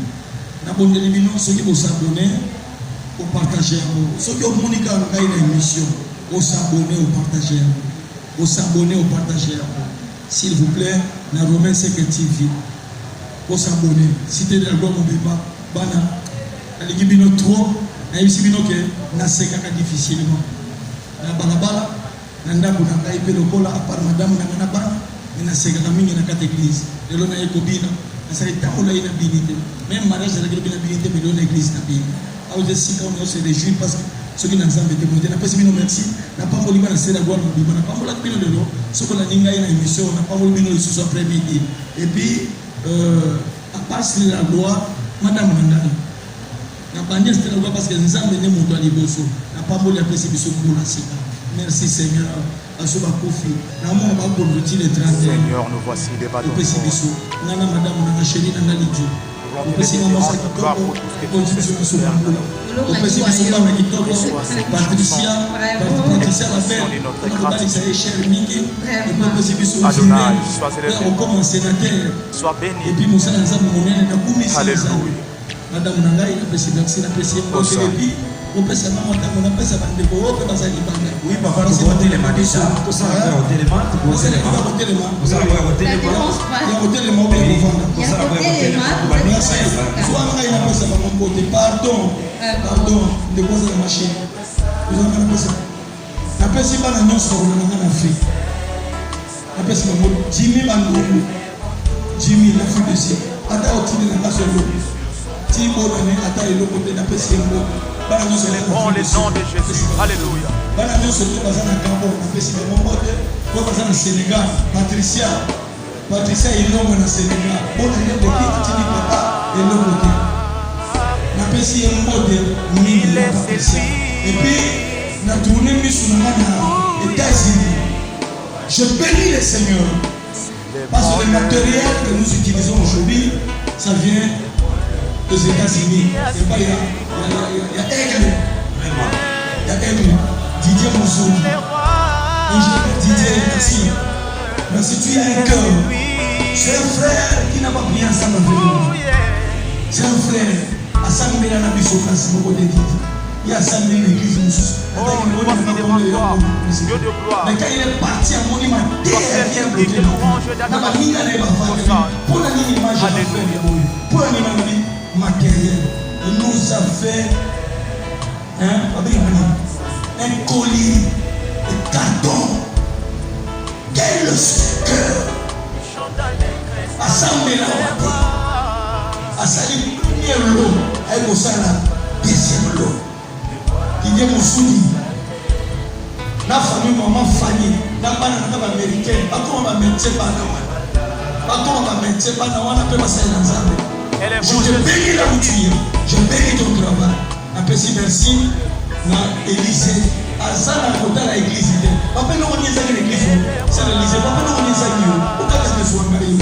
na bonne élimination, ceux qui vont s'abonner, vous partagez. Ceux qui ont communiqué à une émission, vous s'abonnez, vous partagez. Vous s'abonnez, vous partagez. S'il vous plaît, na Romain 5 TV. Vous s'abonnez. Cité de la gloire, mon débat, bana. Les bino trop, na ici bino que na sekaka difficilement. Na balabala, na ndambo na ngai pe lokola à part madame na ngana bana. Na sekaka mingi na kata église lelo na ekobina asali tamola ina binité même mariage à la bina binité mais dans l'église na bina au desika on se réjouit parce que ceux qui n'ont jamais démonté na pesi bino merci na pas moli bana c'est la gloire mo bina na pas mola bino lelo ce que la ninga ina émission na pas moli bino ce soir après-midi et puis à part la gloire madame Mandani na bandi c'est la gloire parce que nzambe ne moto ali boso na pas moli apesi biso pour la sika merci Seigneur. Seigneur, nous voici des bâtons. Madame, on a chérie, on a l'idée. Sois béni. Alléluia. Madame Nangaï, la présidence, la présidence, on peut se demander, on a pas ça de beau, on peut pas aller bander. Oui, papa, nous avons des éléments déjà. Tout ça, on a des éléments. Vous allez voir au téléma. Vous allez voir au téléma. Il y a au téléma où vous vendez. Il y a au téléma. Merci. Soit on a une approche à mon côté. Pardon. Pardon. De quoi c'est la machine. Vous avez une approche. La personne qui va dans sur le monde en Afrique. La personne qui va Jimmy Bandou. Jimmy, la fille de ci. Ata au titre de la nation. Tibo donné ata et le côté de la personne. Oh, les noms de Jésus. Alléluia. Sénégal, Patricia est l'homme au Sénégal. Et puis, on a tourné sur les États-Unis. Je bénis le Seigneur. Parce que le matériel que nous utilisons aujourd'hui, ça vient des États-Unis. Il y a Aigle. Il y a Aigle. Didier Monson. Ingénieur Didier, merci. Merci, tu as un cœur. C'est un frère qui n'a pas pris ensemble avec nous. C'est un frère. Assemblée dans la mission France, beaucoup de Didier. Il y a assemblé l'église. Oh, nous voici devant toi, Dieu de gloire. Mais quand il est parti à mon image, de louange d'adoration. Pour la ligne image, pour la ligne matériel, il nous a fait un colis de carton. Quel cœur! Assemblée là, assemblée première lot, avec ça la deuxième lot. Qui est mon soutien. La famille, maman Fanny, la banane américaine, pas comment on va mettre pas on appelle ça dans un. Je te bénis là où tu es. Je bénis ton travail. Appelle-si merci. Élysée. Azana kota la église. Papa nous on y est à l'église. C'est l'Élysée. Papa nous on y est à Dieu. Pourquoi est-ce que soit marié?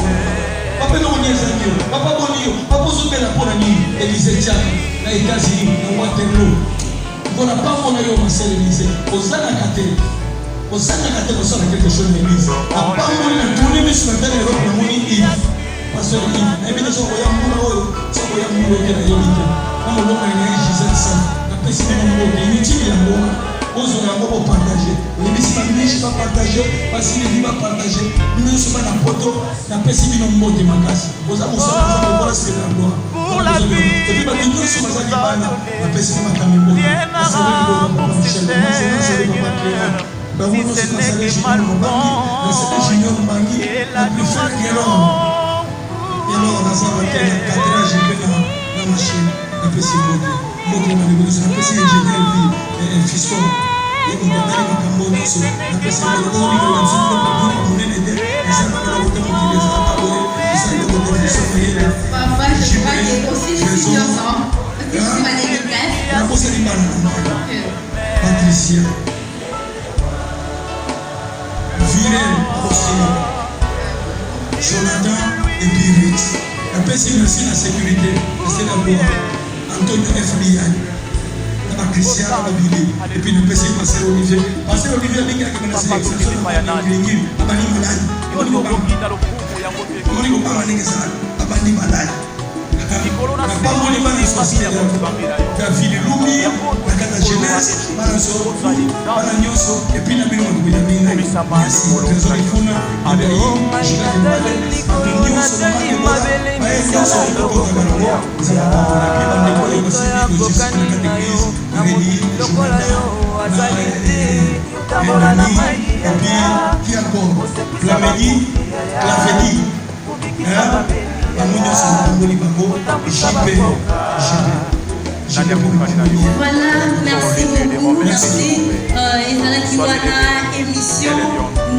Papa nous on y est à Dieu. Papa bonio. Papa soupe la pour la nuit. Élysée tiens. La États-Unis. La Waterloo. On n'a pas mon aïe au c'est l'Élysée. Osana kate. Osana kate pour ça quelque chose de l'église. Papa mon a tourné mais sur la terre Europe la moni. Parce que il y a des gens qui ont mouru. Ça qui ont mouru qui a eu l'idée. Comme l'homme a eu Gisèle ça. La personne qui a mouru. Inutile la mort. Aux gens vont partager. Les messieurs ne vont pas partager. Parce qu'ils ne vont pas partager. Nous ne sommes pas dans la photo. La personne qui a mouru de ma casse. Aux gens vont se faire la gloire. Pour la vie. Et puis, nous sommes dans la personne qui a mouru. Bien avant pour ce Seigneur. Si ce n'est pas le bon, et la gloire. Et là, on a ça avec le cadrage de la machine. La personne qui a mouru. La personne qui a mouru. Un fiston et on va aller dans le monde sur la personne de l'eau il va se faire pour nous aider et ça va leur donner des abattoirs et ça leur donne des souvenirs papa je crois qu'il est aussi ensemble parce que c'est ma dédicace la bosse est mal Patricia Virel Postino Jonathan et Birit la personne merci la sécurité c'est la loi Antonio FBI Christian a bilé et puis nous passons passer Olivier. Passer Olivier avec qui a commencé à faire ça. omoni kopanga ndenge ezala abandi maladi napamboli bana société david lumi na kata jeunesse bana nyonso epuis na bino makobo ya mingai merci trésor ifuna abeyi jilade bato nyonso baye nyonso okokaka nango ezalapamona mpe bandeko oyo basili logistique na kata église redi jonathan Enani, et puis qui encore Flamedi, Clavedi, Amouna Samboli Bango, JP. Voilà, merci beaucoup, merci. Ezalakiwana émission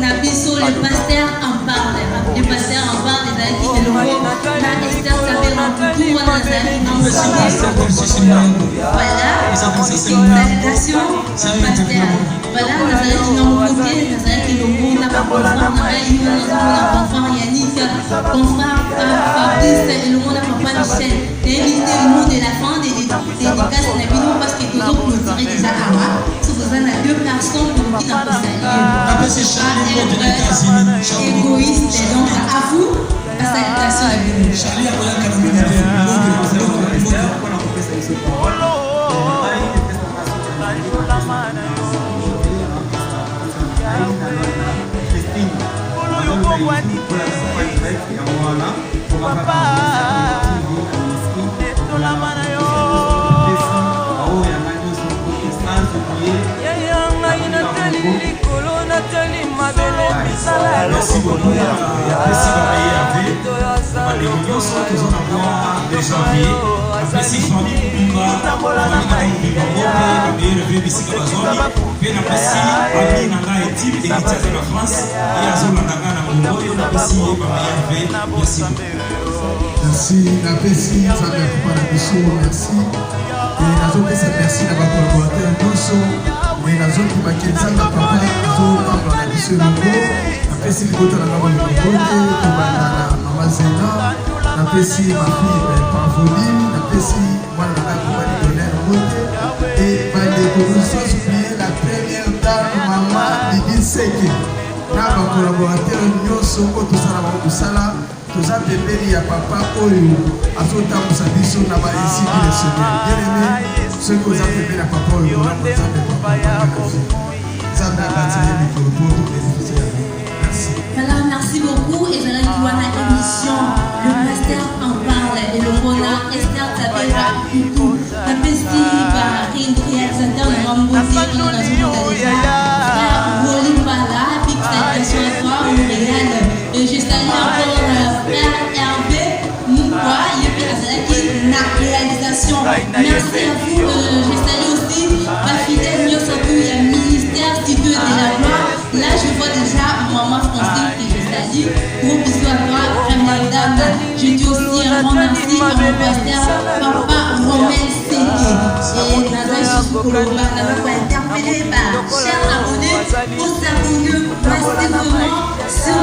Nabiso le pasteur en parle. Le pasteur en parle, ezalaki elongo na Esther Sabela Mputu wana ezalaki na voilà, salutation pasteur. Voilà, nazalaki na mokote, nazalaki elongo na baconfrère na ngai nazomona confrère Yannick, confrère Fabrice, elongo na papa Michel. Éviter le mot de la fin des dédicaces na bino parce que tous autres nous diraient déjà awa. Si vous en avez 2 personnes qui n'ont pas salué, égoïste, donc à vous, la salutation à vous. Charlie a merci beaucoup. Merci merci famille Bimba, famille bisika bazoni, pe na pesi ami na ngai type héritier de France et azolanda nga na mongoyo na pesi ye ba meilleur merci. Merci na pesi nzambe akopana na biso merci. Et nazopesa merci na bakolaborateur nyonso mais nazokimaki nzambe papa azopamba na biso elongo napesi libota na ngai bolongote kobanda na mama Zena napesi mafille Pavoline napesi mwana na ngai kobali Donner Mote et bandeko sans oublier la première dame mama Lydie Seke na bakolaborateur nyonso oyo tosala bango mosala toza pembeni ya papa oyo azotambusa biso na bainsipi le seigneur bien aimé soki oza pembeni ya papa oyo olamba nzambe nzambe abatile mikolo po tobénéficie ya vie merci. Voilà, merci beaucoup. Et je vais voir la émission Le Pasteur en parle et le Mona Esther Tabela Mputu. La festival réalisateur de Ramboté dans la journée frère Bolibala, big salutation à toi, Montréal. Et je salue encore frère Hervé Moukwa, Yépi Azalaki, la réalisation. Merci à vous. Je salue aussi ma fidèle Nyosabu, il y a ministère Tito de la Gloire. Là, je vois déjà maman Francine que je salue. Gros bisous à toi, première dame. Je dis aussi un grand merci à mon pasteur, papa Romain Ségué. Et Nazaï Souskoloba, nous avons interpellé par chers abonnés, au Savoyeux, restez vraiment sur